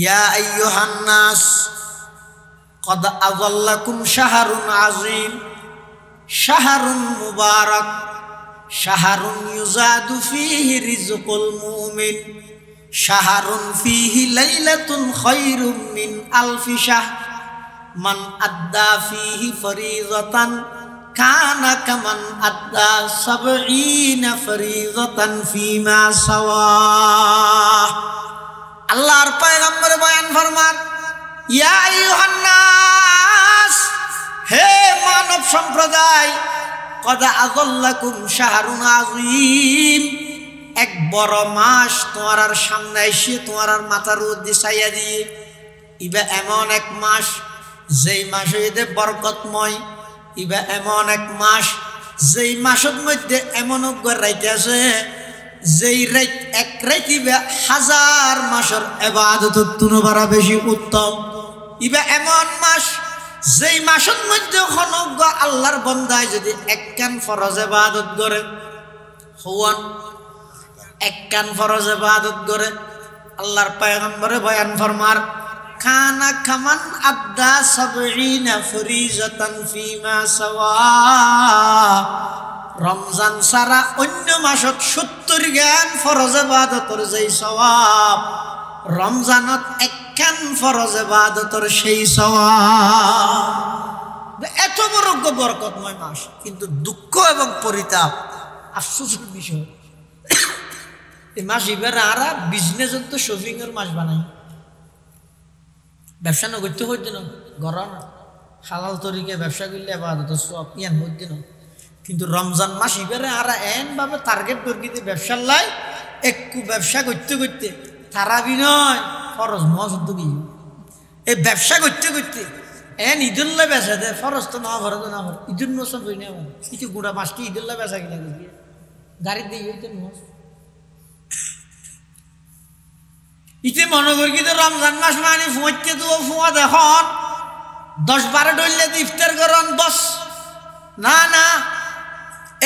ইয়া আইয়ুহান নাস কদ আযাল্লাকুম শাহরুন আযীম শাহরুন মুবারাক শাহরুন ইউজাদু ফীহি রিজকুল মুমিন শাহরুন ফীহি লাইলাতুন খায়রুম মিন আলফি শাহর মান আদ্দা ফীহি ফরিযাতান কানা কামান আদ্দা 70 ফরিযাতান ফীমা সাওয়া। আল্লাহর পয়গম্বর বয়ান ফরমান, ইয়া আইয়ুহান নাস, হে মানব সম্প্রদায়, কদ আযাল্লাকুম শাহরুন আযীম, এক বড় মাস তোমার সামনে এসে তোমার মাথার উপর ছাইয়া দিয়ে, ইবা এমন এক মাস যেই মাসে এতে বরকতময়, ইবা এমন এক মাস যেই মাসের মধ্যে এমন রাইত আছে যেই রাইত এক রাইত ইবা হাজার মাসের ইবাদতের তুলনায় বেশি উত্তম। ইবা এমন মাস যেই মাসের মধ্যে হনজ্ঞ আল্লাহর বান্দায় যদি একখান ফরজ ইবাদত করে, হওয়ান একখান ফরজ ইবাদত করে, আল্লাহর পয়গম্বরে বয়ান ফরমার, কানা কামান আদ্দা 70 ফরিযাতান ফীমা সাওয়া। রমজান সারা অন্য মাসত 70 জ্ঞান ফরজ ইবাদতের যেই সওয়াব, রমজানত একখান ফরজ ইবাদতের সেই সওয়াব। এত বড় বরকতময় মাস, কিন্তু দুঃখ এবং পরিতাপ, আফসোসের বিষয়, এই মাস এবারে আরা বিজনেসের তো শপিং এর মাস বানাই, ব্যবসা না করতে হইতে না, গড় না হালাল তরিকে ব্যবসা করলে ইবাদত সওয়াব ইয়ান হইতে না। কিন্তু রমজান মাস এবারে আরা এন ভাবে টার্গেট করতে ব্যবসার লাই, একটু ব্যবসা করতে করতে তারাবি নয় ফরজ মহাসুদ্ধ কি এই ব্যবসা করতে করতে এন ঈদুল্লাহ বেচা দে, ফরজ তো না ভরে তো না ভরে, ঈদুল মোসব হই না কিছু গুড়া মাসকে ঈদুল্লাহ বেচা কিনা করবি গাড়ি দিয়ে হইতে মোস ইতে মনে করি কিন্তু রমজান মাস মানে ফুঁয়াতে তো ফুঁয়া দেখুন 10-12 ডললে ইফতার করন বস না না।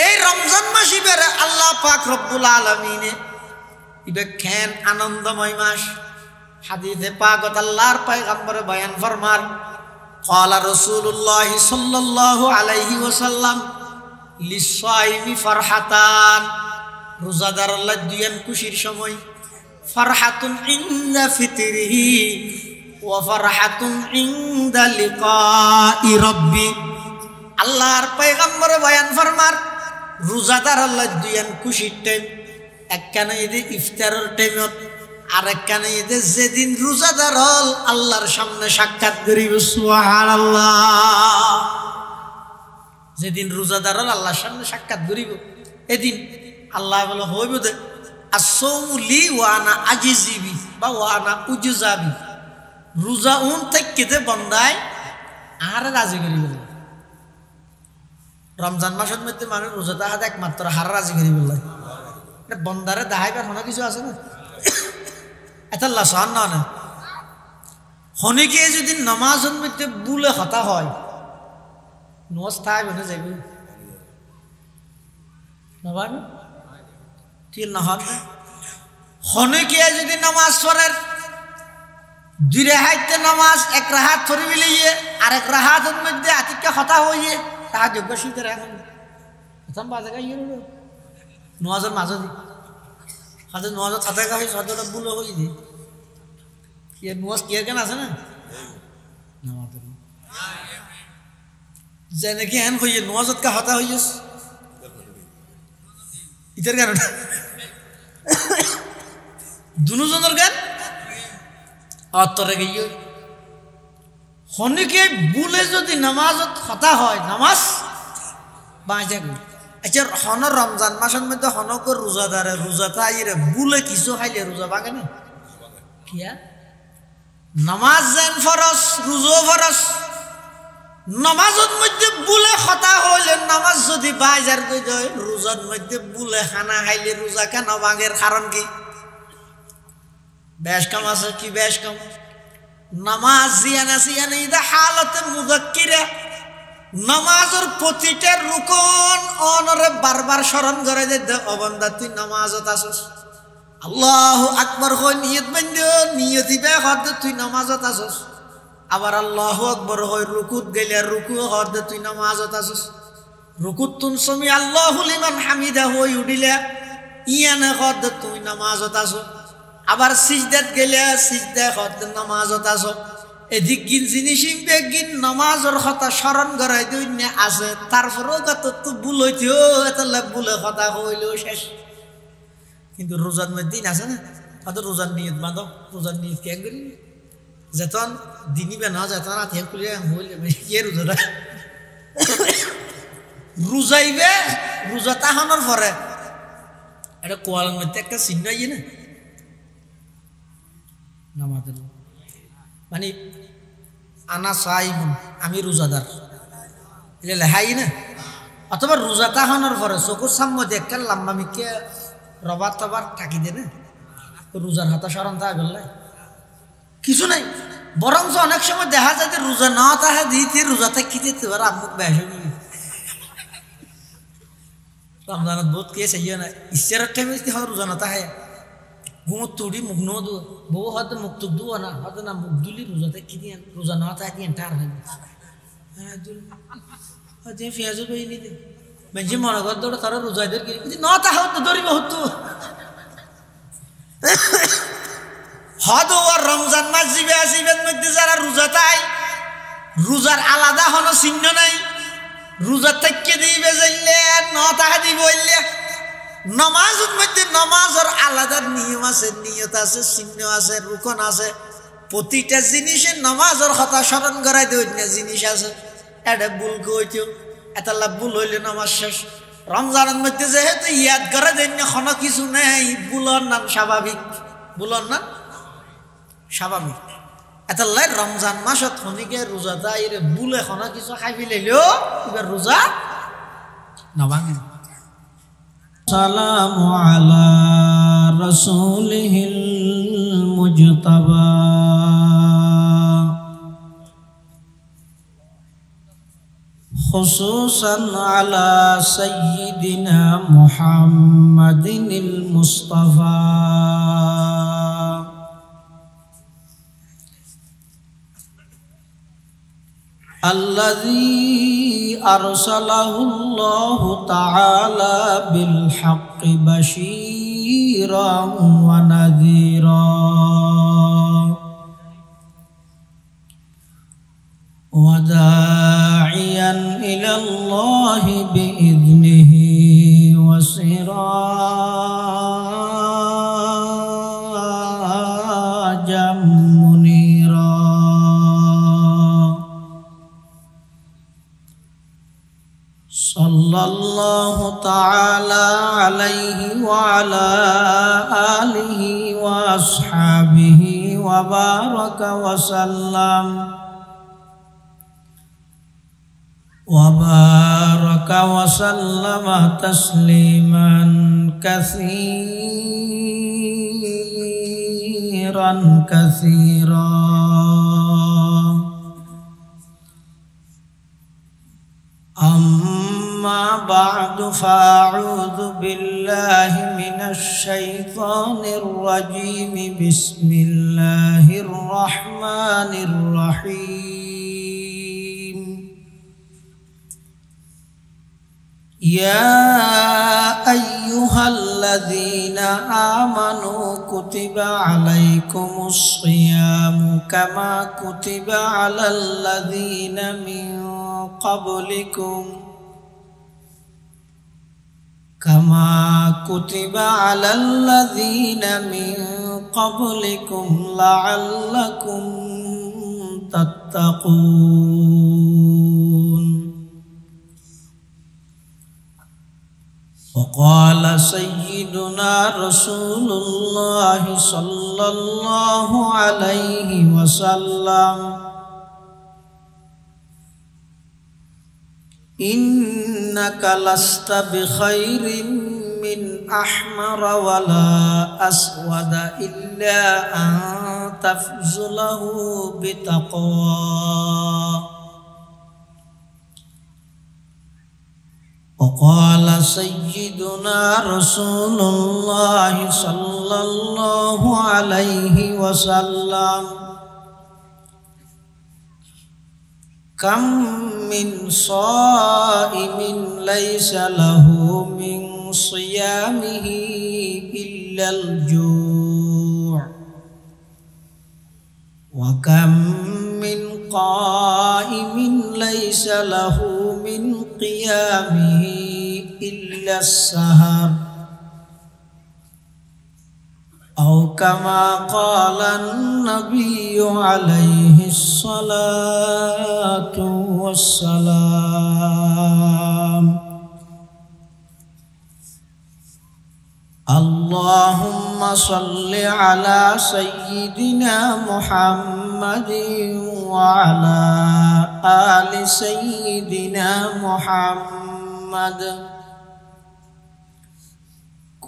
এই রমজান মাস ইবারে আল্লাহ পাক রব্বুল আলামিনে ইবে খেন আনন্দময় মাস। হাদিসে পাকত আল্লাহর পয়গম্বরে বয়ান ফরমান, ক্বালা রাসূলুল্লাহ সাল্লাল্লাহু আলাইহি ওয়াসাল্লাম, লিসাইমি ফারহাতান, রোজাদার আল্লাহ দুইয়ান খুশির সময়, ফারহাতুন ইনদা ফিতরিহি ওয়া ফারহাতুন ইনদা লিকাই রাব্বি। আল্লাহর পয়গম্বর বয়ান ফরমার, রোজাদার আল্লাহ দুইয়ান খুশির টাইম, একখানে ঈদে ইফতারের টাইমত, আর একখানে ঈদে যেদিন রোজাদার হল আল্লাহর সামনে সাক্ষাৎ করিব। সুবহানাল্লাহ। যেদিন রোজাদার হল আল্লাহর সামনে সাক্ষাৎ করিব, এদিন আল্লাহ বলে হইব দে আসসাউমু লি ওয়া আনা আজিজিবি বা ওয়া আনা উজজাবি, রোজা উন থেকে দে বন্দায় আর রাজি করিব। রমজান মাসের মধ্যে মানুষ রোজা তাহাতে একমাত্র হার রাজি করিব, বন্দারে দাহাইবার হনা কিছু আছে না এটা লাসান না। হনিকে যদি নামাজের মধ্যে বুলে হতা হয় নজ তাই বনে যাইব নবান ঠিক না হন। হনিকে যদি নামাজ পড়ের 2 রাহাতে নামাজ 1 রাহাত ধরে মিলিয়ে আর 1 রাহাতের মধ্যে আতিকা হতা হইয়ে তা যোগ্য শীতের এখন প্রথম বাজে গাইয়ে নওয়াজের মাঝে দি হাতে নওয়াজ ছাতা গাই ছাতাটা বুলে হই দি কি নওয়াজ কি কেন আছে না যেনে কি হেন হইয়ে নওয়াজত কা হতা হইস ইতার গান দুজনের গান অতরে গিয়ে হনিকে বুলে যদি নামাজত হতা হয় নামাজ বাঁচা গই। আচ্ছা হন রমজান মাসের মধ্যে হনকর রোজাদারে রোজা তাইরে বুলে কিছু খাইলে রোজা ভাঙে না কিয়া? নামাজ যেন ফরজ, রোজা ফরজ। নামাজের মধ্যে বুলে হতা হইলে নামাজ যদি বাজার কই দেয়, রোজার মধ্যে বুলে খানা খাইলে রোজা কেন ভাঙের কারণ কি? বেশ কাম আছে কি? বেশ কাম নামাজ জিয়ানা সিয়ানা ইদা হালতে মুযাক্কিরা, নামাজের প্রতিটা রুকন অনরে বারবার স্মরণ করে দে, ও বান্দা তুই নামাজত আসস, আল্লাহু আকবার কই নিয়ত বান্ধো নিয়তি বে হদ তুই নামাজত আসস আবার আল্লাহু আকবার কই রুকুত গেলে রুকু হদ তুই নামাজত আসস রুকুত তুন সমি আল্লাহু লিমান হামিদা হই উডিলে ইয়ানে হদ তুই নামাজত আসস আবার সিজদাত গেলে সিজদা হদ নামাজত আসস এদিক গিন জিনিসিম বেগিন নামাজের কথা স্মরণ করাই দইনে আছে তারপরেও কত তো ভুল হইতো এত ভুলে কথা হইলেও শেষ কিন্তু রোজার মধ্যে দিন আছে না অত রোজার নিয়ত বাঁধো রোজার নিয়ত কেন করি যেতন দিনিবে না যেতন রাত হেম করে হইলে কে রোজাটা রোজাইবে রোজা তাহানোর পরে এটা কোয়ালের মধ্যে একটা চিহ্ন ইয়ে না নামাজের মানে আনা সাইমুন আমি রোজাদার এটা লেহাই না অথবা রোজা তাহানোর পরে চকুর সামনে দেখতে লম্বা মিকে রবার তবার থাকি দে না রোজার হাতা স্মরণ থাকে বললে কিছু নাই বরঞ্চ অনেক সময় দেখা যায় যে রোজা না তাহা দিতে রোজা থাকিতে তোর আমুক বেশ রমজানত বহুত কেস আইয়া না ঈশ্বরের টাইমে হয় রোজা না তাহে ঘুমত তুড়ি মুখ নো দু বউ হয়তো মুখ টুক দুও না হয়তো না মুখ দুলি রোজাতে কি দিয়ে রোজা না তাহে দিয়ে টার হয় হয়তো পেঁয়াজও পেয়ে নিতে বেঞ্চি মনে কর দৌড়ে তারা রোজাইদের কি না তাহা তো ধরিব হতো হদ আর রমজান মাস জিবে আসিবের মধ্যে যারা রোজা তাই রোজার আলাদা হনো চিহ্ন নাই রোজা থেকে দিবে যাইলে না তাহা দিব হইলে নমাজের মধ্যে নমাজের আলাদা নিয়ম আছে নিয়ত আছে চিহ্ন আছে রুকন আছে প্রতিটা জিনিসের নমাজের কথা স্মরণ করাই দেয় না জিনিস আছে এটা ভুল কইতো এটা ভুল হইলে নামাজ শেষ রমজানের মধ্যে যেহেতু ইয়াদ করে দেয় না কোনো কিছু নেই ভুলর নাম স্বাভাবিক ভুলর নাম স্বাভাবিক এটা রমজান মাসত খনিকে রোজা তাই ভুল এখনো কিছু খাই ফেলাইলেও এবার রোজা নভাঙে সালামু আলা রাসূলিহিল মুজতাবা খুসুসান আলা সাইয়্যিদিনা মুহাম্মাদিনিল মুস্তাফা الذي أرسله الله تعالى بالحق بشيرا ونذيرا وداعيا إلى الله بإذنه وسراجا منيرا صلى الله تعالى عليه وعلى آله وأصحابه وبارك وسلم تسليما كثيرا أما بعد فأعوذ بالله من الشيطان الرجيم بسم الله الرحمن الرحيم يا أيها الذين آمنوا كتب عليكم الصيام كما كتب على الذين من قبلكم لعلكم تتقون وقال سيدنا رسول الله صلى الله عليه وسلم إنك لست بخير من أحمر ولا أسود إلا أن تفضله بتقوى وقال سيدنا رسول الله صلى الله عليه وسلم كم من صائم ليس له من صيامه إلا الجوع وكم من قائم ليس له من قيامه إلا السهر أو كما قال النبي عليه الصلاة والسلام اللهم صل على سيدنا محمد وعلى آل سيدنا محمد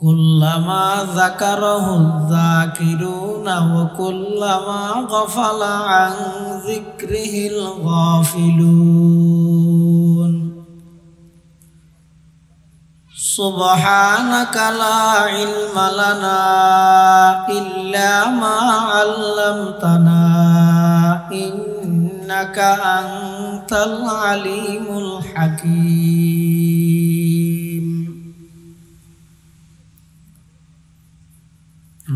كلما ذكره الذاكرون وكلما غفل عن ذكره الغافلون سبحانك لا علم لنا إلا ما علمتنا إنك أنت العليم الحكيم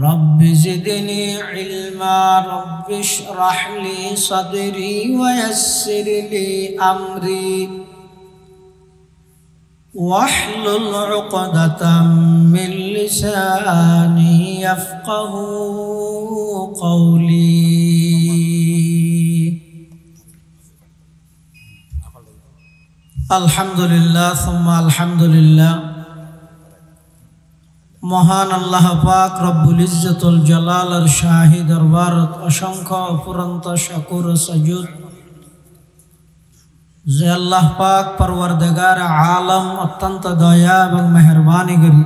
رب زدني علما رب اشرح لي صدري ويسر لي أمري واحلل عقدة من لساني يفقه قولي الحمد لله ثم الحمد لله মহান আল্লাহ পাক রব্বুল ইজ্জতুল জালালের শাহী দরবারত অসংখ্য অফুরন্ত শুকর ও সুজুদ যে আল্লাহ পাক পরওয়ারদিগার আলম অত্যন্ত দয়া এবং মেহেরবানি করি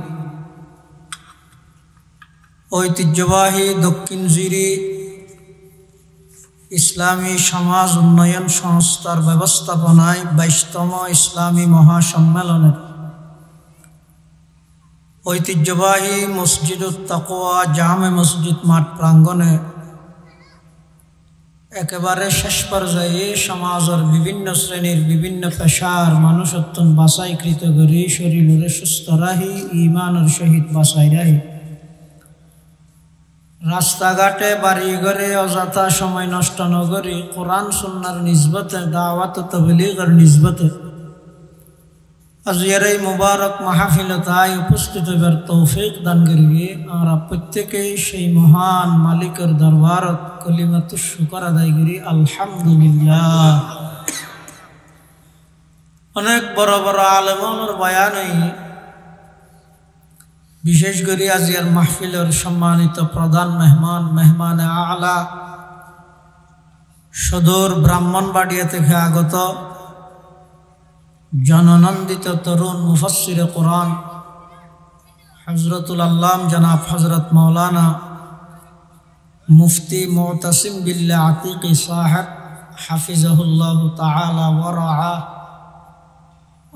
ঐতিহ্যবাহী দক্ষিণ জিরি ইসলামী সমাজ উন্নয়ন সংস্থার ব্যবস্থাপনায় 22তম ইসলামী মহাসম্মেলনের ঐতিহ্যবাহী মসজিদুত তাকওয়া জামে মসজিদ মাঠ প্রাঙ্গণে একেবারে শেষ পর্যায়ে সমাজের বিভিন্ন শ্রেণীর বিভিন্ন পেশার মানুষত্বন বাছাইকৃত করি শরীরে সুস্থ রাহি ইমানের সহিত বাছাই রাহি রাস্তাঘাটে বাড়িঘরে অযথা সময় নষ্ট নগরী কোরআন সুন্নাহর নিসবতে দাওয়াত ও তাবলীগের নিসবতে আজকের এই মুবারক মাহফিলতায় উপস্থিত হবার তৌফিক দান করিবে আমরা প্রত্যেকেই সেই মহান মালিকের দরবারত কলিমাতু শুকর আদায় করি আলহামদুলিল্লাহ। অনেক বড় বড় আলেমের বয়ানই বিশেষ করে আজকের মাহফিলের সম্মানিত প্রধান মেহমানে আলা সদর ব্রাহ্মণবাড়িয়া থেকে আগত জননন্দিত তরুণ মুফাসসিরে কোরআন হযরতুল আল্লাম জনাব হযরত মাওলানা মুফতি মুতাসিম বিল্লাহ আতিকি সাহেব হাফিজাহুল্লাহ তাআলা ওয়া রাআ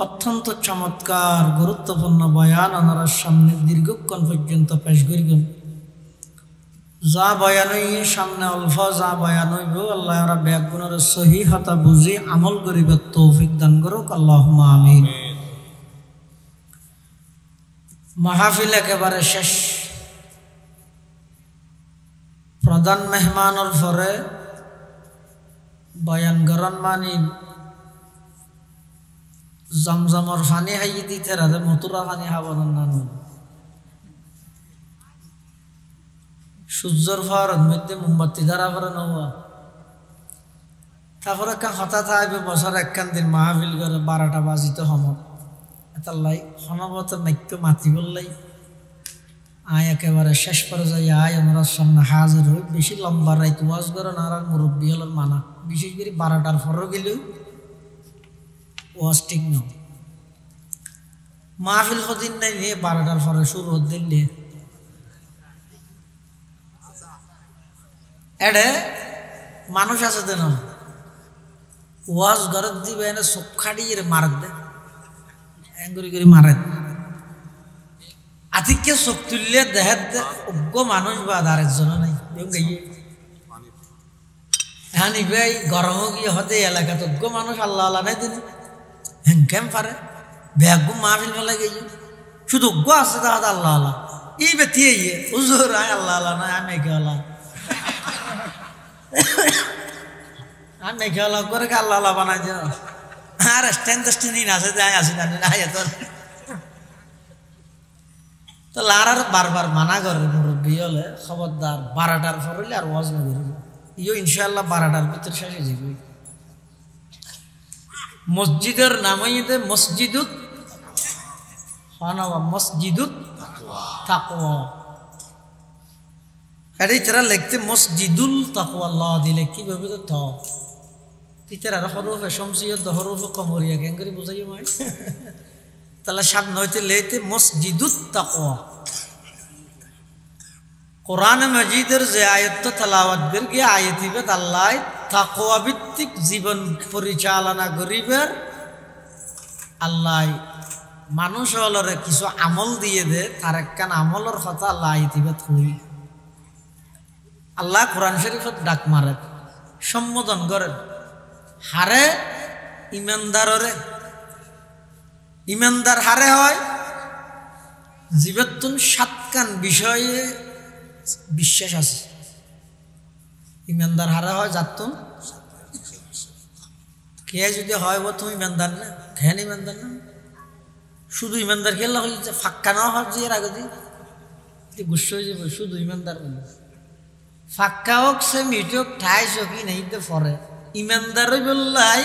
অত্যন্ত চমৎকার গুরুত্বপূর্ণ বয়ান ওনার সামনে দীর্ঘক্ষণ পর্যন্ত পেশ করিবেন। যা বয়ান সামনে অল্প যা বয়ান হইব আল্লাহ রাব্বুল আলামিনের সহিহতা বুঝি আমল করিবার তৌফিক দান করুক আল্লাহুম্মা আমিন। মাহফিল একেবারে শেষ, প্রধান মেহমানের পরে বয়ান গরণ মানি জমজমর পানি খাইয়ে দিতে রাতে মতুরা পানি খাবানোর নানু সূর্যর ফরত মধ্যে মোমবাতি দ্বারা করে নেওয়া তারপরে হঠাৎ আসবে বছর একখান দিন মাহফিল করে 12টা বাজিত সমত এটার লাই সনবত নাট্য মাতি বললাই আয় একেবারে শেষ পর্যায়ে আয় আমরা সামনে হাজির হই। বেশি লম্বা রাইত ওয়াজ করে না আর মুরব্বী হলের মানা, বিশেষ করে 12টার পরও গেলেও ওয়াজ ঠিক না। মাহফিল কদিন নাই নিয়ে 12টার পরে শুরু হতে দিলে এডে মানুষ আছে দেন ওয়াজ ঘরত দিবে এনে চোখ খাটিয়ে মার দে এঙ্গুরি করে মারে আতিককে চোখ তুললে দেহের অজ্ঞ মানুষ বা আরেকজন নাই হ্যাঁ নিবাই গরম গিয়ে হতে এলাকা অজ্ঞ মানুষ আল্লাহ আল্লাহ নাই দিন হ্যাঁ পারে ব্যাগ মাহফিল মেলা গিয়ে শুধু অজ্ঞ আছে তাহলে আল্লাহ আল্লাহ ই বেতিয়ে উজুর আয় আল্লাহ আল্লাহ নাই আমি কে আল্লাহ আমি কে আল্লাহ করে আল্লাহ আল্লাহ বানাই দিও আর স্ট্যান্ড দিন আছে যাই আসি জানি না এত তো লারার বারবার মানা করে মুরব্বী হলে খবরদার 12টার পর হইলে আর ওয়াজ না করি ইও ইনশাআল্লাহ 12টার ভিতর শেষে যাবে মসজিদের নামই মসজিদুত মসজিদুত তাকওয়া এটাই তারা লিখতে মসজিদুল তাকওয়া আল্লাহ দিলে কিভাবে তো থ তিতারা হরফে শমসিয়ত হরফে কমরিয়া কেন করে বুঝাই মাই তাহলে সাত নয়তে লেতে মসজিদুত তাকওয়া কোরআন মাজিদের যে আয়াত তেলাওয়াত করবে আয়াতিবে আল্লাহ তাকওয়া ভিত্তিক জীবন পরিচালনা করিবার আল্লাহ মানুষ হলরে কিছু আমল দিয়ে দে তার একখান আমলের কথা আল্লাহ আয়াতিবে থই আল্লাহ কোরআন শরীফত ডাক মারে সম্বোধন করেন হারে ইমানদাররে ইমানদার হারে হয় জীবতুন সাতকান বিষয়ে বিশ্বাস আছে ইমানদার হারে হয় যাতুন কে যদি হয় ও তুমি ইমানদার না কেন ইমানদার না শুধু ইমানদার খেলা হলে ফাক্কা না হয় যে এর আগে দিয়ে গুস্স হয়ে যাবে শুধু ইমানদার বলে ফাক্কা হোক সে মিট হোক ঠাইস হোক ই নেই তো ফরে ইমানদার বললাই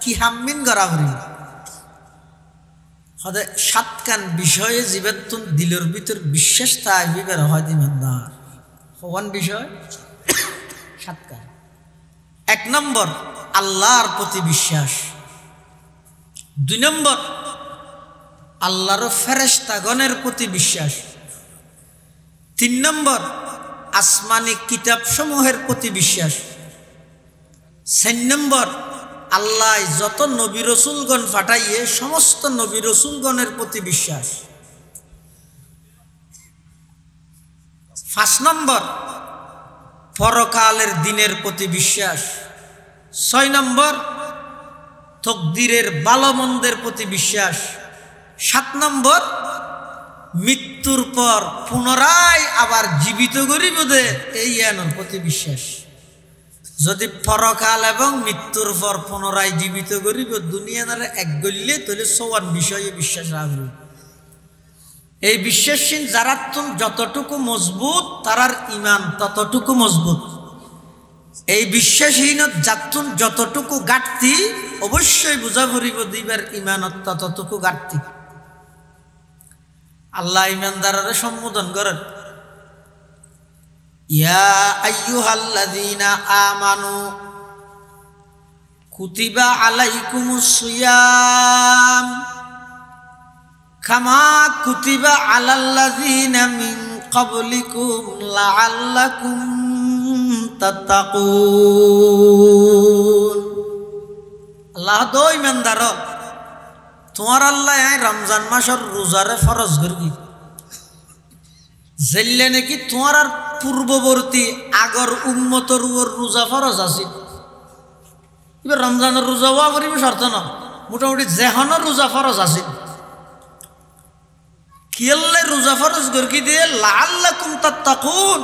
কি হাম্মিন করা হরি হদে সাতকান বিষয়ে জীবেতুন দিলের ভিতর বিশ্বাস তাই বিবের হয় ইমানদার হওয়ান বিষয় সাতকান 1 নম্বর আল্লাহর প্রতি বিশ্বাস 2 নম্বর আল্লাহর ফেরেশতাগণের প্রতি বিশ্বাস 3 নম্বর আসমানি কিতাব সমূহের প্রতি বিশ্বাস 4 নম্বর আল্লাহ যত নবী রসুলগণ পাঠাইয়ে সমস্ত নবী রসুলগণের প্রতি বিশ্বাস 5 নম্বর পরকালের দিনের প্রতি বিশ্বাস 6 নম্বর তকদিরের ভালো মন্দের প্রতি বিশ্বাস 7 নম্বর মৃত্যুর পর পুনরায় আবার জীবিত করিব দে এই জ্ঞানের প্রতি বিশ্বাস যদি পরকাল এবং মৃত্যুর পর পুনরায় জীবিত করিব দুনিয়ার এক গল্লে তাহলে 54 বিষয়ে বিশ্বাস রাখবে এই বিশ্বাসহীন যারা যতটুকু মজবুত তারার ইমান ততটুকু মজবুত এই বিশ্বাসহীন যাতুন যতটুকু ঘাটতি অবশ্যই বুঝা পড়িব দিবার ইমানত ততটুকু ঘাটতি আল্লাহ ইমানদাররে সম্বোধন করেন ইয়া আইয়ুহাল্লাযীনা আমানু কুতিবা আলাইকুমুস সিয়াম কামা কুতিবা আলাল্লাযীনা মিন ক্বাবলিকুম লাআল্লাকুম তাত্তাকুন আল্লাহ দো ইমানদার তোমার আল্লাহ রমজান মাসের রোজারে ফরজ করবি জেললে নাকি তোমার আর পূর্ববর্তী আগর উম্মতর উপর রোজা ফরজ আছে এবার রমজানের রোজা হওয়া করিবে শর্ত না মোটামুটি যেহনের রোজা ফরজ আছে কিয়াল্লে রোজা ফরজ গরকি দিয়ে লাআল্লাকুম তাত্তাকুন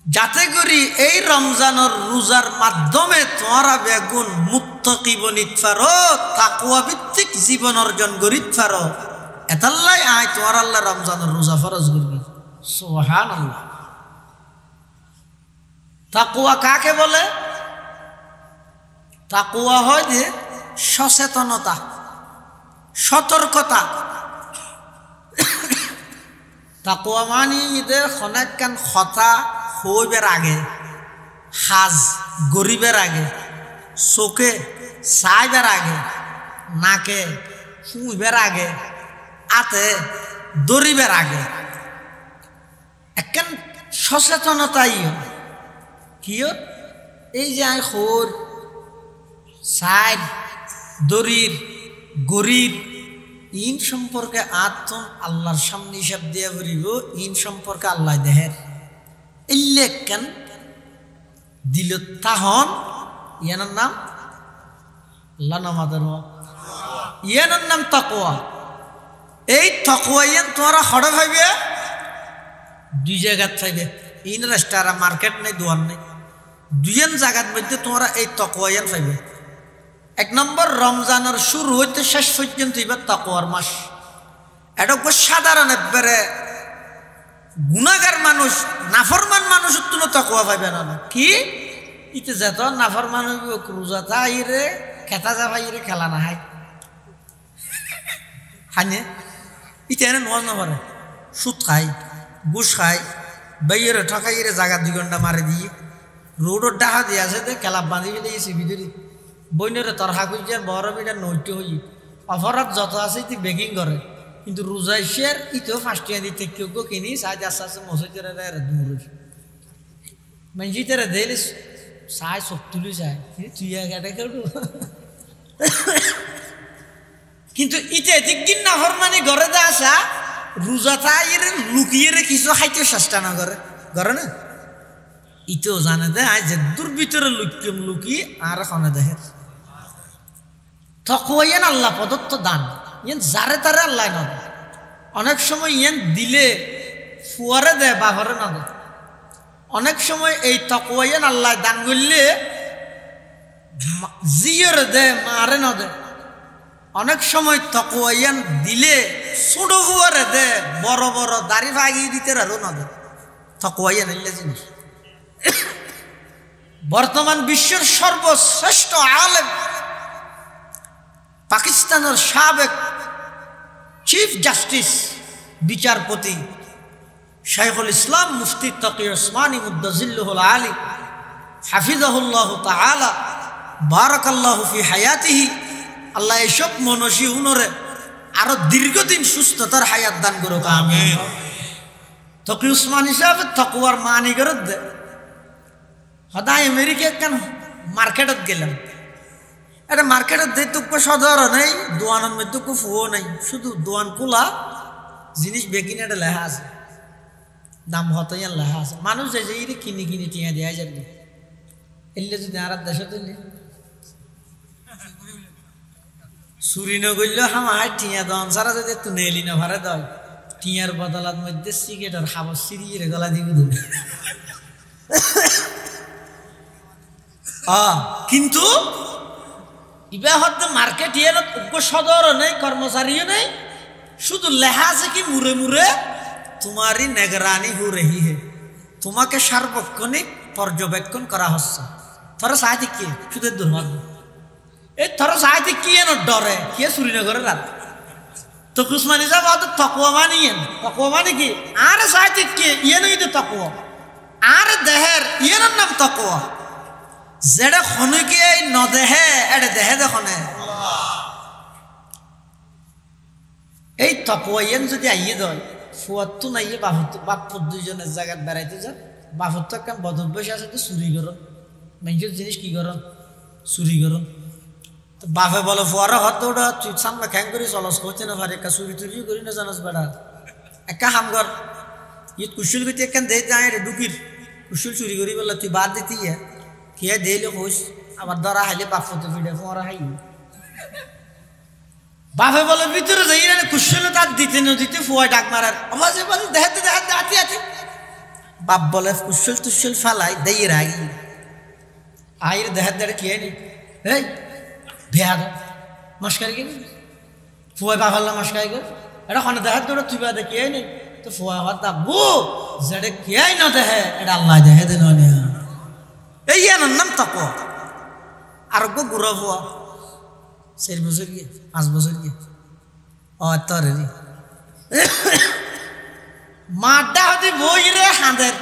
যাতে করি এই রমজানের রোজার মাধ্যমে তোমরা বেগুন মুত্তাকি বনিত পারো তাকওয়া ভিত্তিক জীবন অর্জন করিত পারো এতাল্লাই আয় তোমার আল্লাহ রমজানের রোজা ফরজ করবি সুবহানাল্লাহ তাকওয়া কাকে বলে তাকওয়া হয় যে সচেতনতা সতর্কতা তাকওয়া মানে যে খনাকান কথা হইবার আগে হাজ গরিবের আগে চোখে চাইবার আগে নাকে শুইবার আগে আতে দরিবার আগে একখান সচেতনতাই কিয় এই যে আই খোর সাইড দরির গরিব ইন সম্পর্কে আত্ম আল্লাহর সামনে হিসাব দিয়া করিব ইন সম্পর্কে আল্লাহ দেহের ইল্লে কেন দিল তাহন ইয়ানোর নাম আল্লাহ নামাদের ইয়ানোর নাম তাকওয়া। এই তাকওয়া ইয়ান তোমরা হড়ে ভাইবে দুই জায়গাত পাইবে ইন রেস্টারা মার্কেট নেই দোয়ান নেই দুইজন জায়গার মধ্যে তোমরা এই তাকওয়া ইয়ান পাইবে। এক নম্বর রমজানের শুরু হইতে শেষ পর্যন্ত এবার তাকওয়ার মাস। এটা সাধারণ একবারে গুনাহগার মানুষ নাফরমান মানুষের তুলো তাকওয়া পাইবে না। কি ইতে যেত নাফরমান হইব রোজা তাইরে খেতা যা ভাইরে খেলা না হাই হানে ইতে এনে নজ না পারে সুদ খাই ঘুষ খাই বাইরে ঠকাইরে জায়গা 2 ঘন্টা মারে দিয়ে রোডর ডাহা দিয়ে আছে খেলা বাঁধি দিয়েছি ভিতরে বইনরে তরহা খুঁজার বড় বিটা নৈট হই অপরাধ যত আছে ইতি বেকিং করে কিন্তু রোজা শেয়ার ইতেও 5 টাকা দিতে কেউ কিনি সাজ আস্তে আস্তে মসজিদের দূর মসজিদের দেলিস সাই সব তুলি যায় তুই একাটা কেউ কিন্তু ইতে দিন না হরমানি ঘরে দা আসা রোজা তাই লুকিয়ে কিছু খাইতে চেষ্টা না করে ঘরে না ইতেও জানে দে আজ যে দূর ভিতরে লুকিয়ে আর খানে দেখে তাকওয়া ইয়ান আল্লাহ প্রদত্ত দান ইয়ান যারে তারে আল্লাহ না দেয়। অনেক সময় ইয়ান দিলে ফুয়ারে দেয় বাঘরে না দেয়। অনেক সময় এই তাকওয়া ইয়ান আল্লাহ দান করলে জিয়রে দেয় মারে না দেয়। অনেক সময় তাকওয়া ইয়ান দিলে ছোট ফুয়ারে দেয় বড় বড় দাড়ি ভাগিয়ে দিতে আরো না দেয়। তাকওয়া ইয়ান এলে জিনিস বর্তমান বিশ্বের সর্বশ্রেষ্ঠ আলেম পাকিস্তানের সাবেক চিফ জাস্টিস বিচারপতি শাইখুল ইসলাম মুফতি তকি ওসমানী মুদ্দাজিল্লুহুল আলী হাফিজাহুল্লাহ তাআলা বারাকাল্লাহু ফি হায়াতিহি আল্লাহ এসব মনসী উনরে আরো দীর্ঘদিন সুস্থতার হায়াত দান করুক আমিন। তকি ওসমানী সাহেব তাকওয়ার মানি করে দে সদায় আমেরিকা কেন মার্কেটত গেলাম এটা মার্কেটের দেখতে সাধারণ নেই দোয়ানের মধ্যে খুব ফুয়ো নেই শুধু দোয়ান খোলা জিনিস বেকিনে একটা লেখা আছে দাম হতো লেখা আছে মানুষ যে কিনি কিনি টিয়া দেওয়া যাবে এলে যদি আর দেশে তো চুরি নগরলে হামায় টিয়া দন সারা যদি একটু নেলি না ভারে দয় টিয়ার বদলার মধ্যে সিগারেটের খাবার সিরিয়ে গলা দিবি দেবে কিন্তু ইবা হতে মার্কেট ইয়ে সদর নেই কর্মচারীও নেই শুধু লেখা আছে কি মুরে মুরে তোমারই নেগরানি হো রহি হে তোমাকে সার্বক্ষণিক পর্যবেক্ষণ করা হচ্ছে থরে সাহিত্যিক কে শুধু দুর্ভাগ্য এই থরে সাহিত্যিক কি এন ডরে কে শ্রীনগরের রাত তো কুসমানি যাব তাকওয়া মানে কি আর সাহিত্যিক কে ইয়ে নই তো তাকওয়া আর দেহের ইয়ের নাম তাকওয়া যেটা খনুকে নদেহে এটা দেহে দেখনে এই তাকওয়ান যদি আইয়ে দেয় ফুয়াত্তু নাইয়ে বাপুর দুইজনের জায়গায় বেড়াইতে যান বাপুর তো একটা বদভ্যাস আছে তো চুরি করুন মানুষের জিনিস কি করুন চুরি করুন তো বাপে বলে ফুয়ারা হত ওটা তুই সামনে খ্যাং করি চলস করছে না ভারে একটা চুরি টুরিও করি না জানাস বেড়া একটা হামগর ইয়ে কুশল করতে একখান দে যায় রে ডুকির কুশল চুরি করি বললে তুই বাদ দিতে খেয়ে দিলে খুশ আবার ধরা হাইলে বাপ হতে ফিরে ফোঁরা হাই বাপে বলে ভিতরে যাই না কুশলে তার দিতে না দিতে ফুয়া ডাক মারার আওয়াজে বলে দেখাতে দেখাতে আতি আতি বাপ বলে কুশল তুশল ফালাই দেই রাই আইরে দেখাতে দেখাতে খেয়ে নি এই ভেয়া দো মস্কারি কে ফুয়া বাফাল্লা মস্কারি গো এটা খানে দেখাতে তোরা তুই বাদে খেয়ে নি তো ফুয়া হওয়ার দাবু যেটা খেয়াই না দেহে এটা আল্লাহ দেখে দেন এই ইয়ানোর নাম তাকওয়া আরোগ্য গুড়া হওয়া 4 বছর গিয়ে 5 বছর গিয়ে তরে মাটা হতে বই রে হাঁদের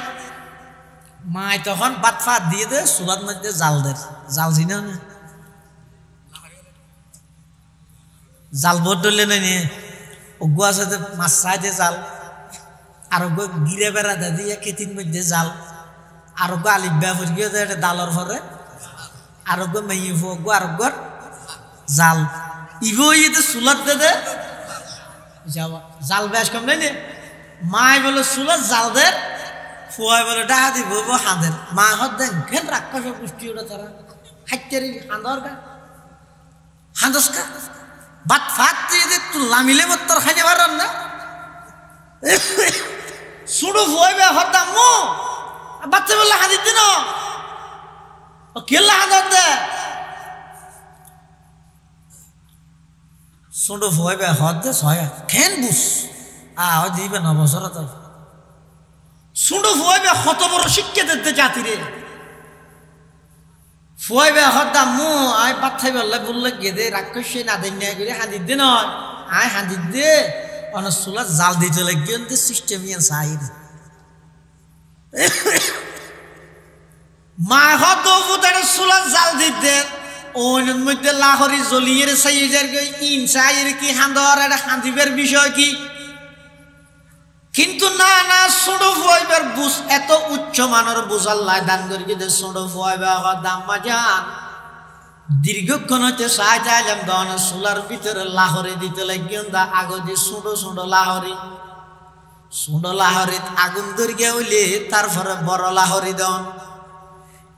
মায় তখন বাত ফাত দিয়ে দে সুবাদ মধ্যে জাল দে জাল চিনা না জাল ভোট ধরলে না নিয়ে অজ্ঞ আছে মাছ চাই দে জাল আরোগ্য গিরে বেড়া দে দিয়ে খেতির মধ্যে জাল আরোগ্য আলিফ ব্যাপার গিয়ে ডালর ভরে আরোগ্য মেয়ে ফুয়োগ্য আরোগ্যর জাল ইগো ইতে সুলাত দে যাওয়া জাল বেশ কম নাই নে মাই বলে সুলাত জাল দে ফুয়াই বলে ডাহা দিব হাঁদের মা হত দেন ঘেন রাক্ষস পুষ্টি ওটা তারা হাইতারি হাঁদর গা হাঁদস কা বাত ফাত দিয়ে তুই লামিলে মত তোর খাইতে পারান না সুড়ু ফুয়াইবে হতাম মো বাচ্চা বললে হাঁদির দিন কেল্লা হাঁদর দে সুড়ু ফুয়াইবে হত দে ছয় খেন বুস দিবে না বছর তাই সুড়ু ফুয়াইবে কত বড় শিক্ষা দিতে জাতিরে ফুয়াইবে হতাম মো আয় বাচ্চাই বললে বললে গেদে রাক্ষস না দেন না করে হাঁদির দিন আয় হাঁদির দে অনেক চুলা জাল দিতে লাগিয়ে সিস্টেম চাই মা হত চুলা জাল দিতে ওনের মধ্যে লাহরি জ্বলিয়ে চাইজার ইনসাইয়ের কি হাঁদর এটা হাঁদিবের বিষয় কি কিন্তু না না ছোট ফুয়াইবার বুঝ এত উচ্চ মানের বুঝ আল্লাহ দান করি যে ছোট ফুয়াইবা দাম বাজান দীর্ঘক্ষণ হচ্ছে চাই চাইলাম দনের চুলার ভিতরে লাহরি দিতে লাগিয়ে আগো দিয়ে ছোট ছোট লাহরি আগুন দরিয়া হইলে তারপরে বড় লাহরি দন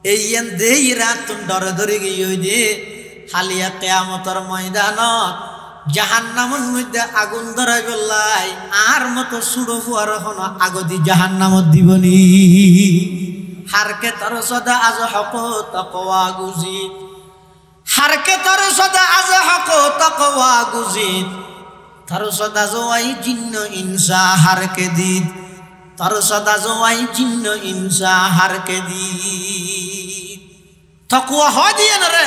এই দেই রাত ডরে ধরে গিয়ে দে হালিয়া কেয়ামতর ময়দানত জাহান্নামের মধ্যে আগুন ধরাই বললাই আর মতো সুড়ো ফুয়ার হন আগদি জাহান্নামত দিবনি হারকে তর সদা আজ হক তকওয়া গুজিত হারকে তর সদা আজ হক তকওয়া গুজিত তর সদা জোয়াই জিন্ন ইনসা হারকে দিত তর সদা জোয়াই জিন্ন ইনসা হারকে দিত তকওয়া হয় দিয়ে না রে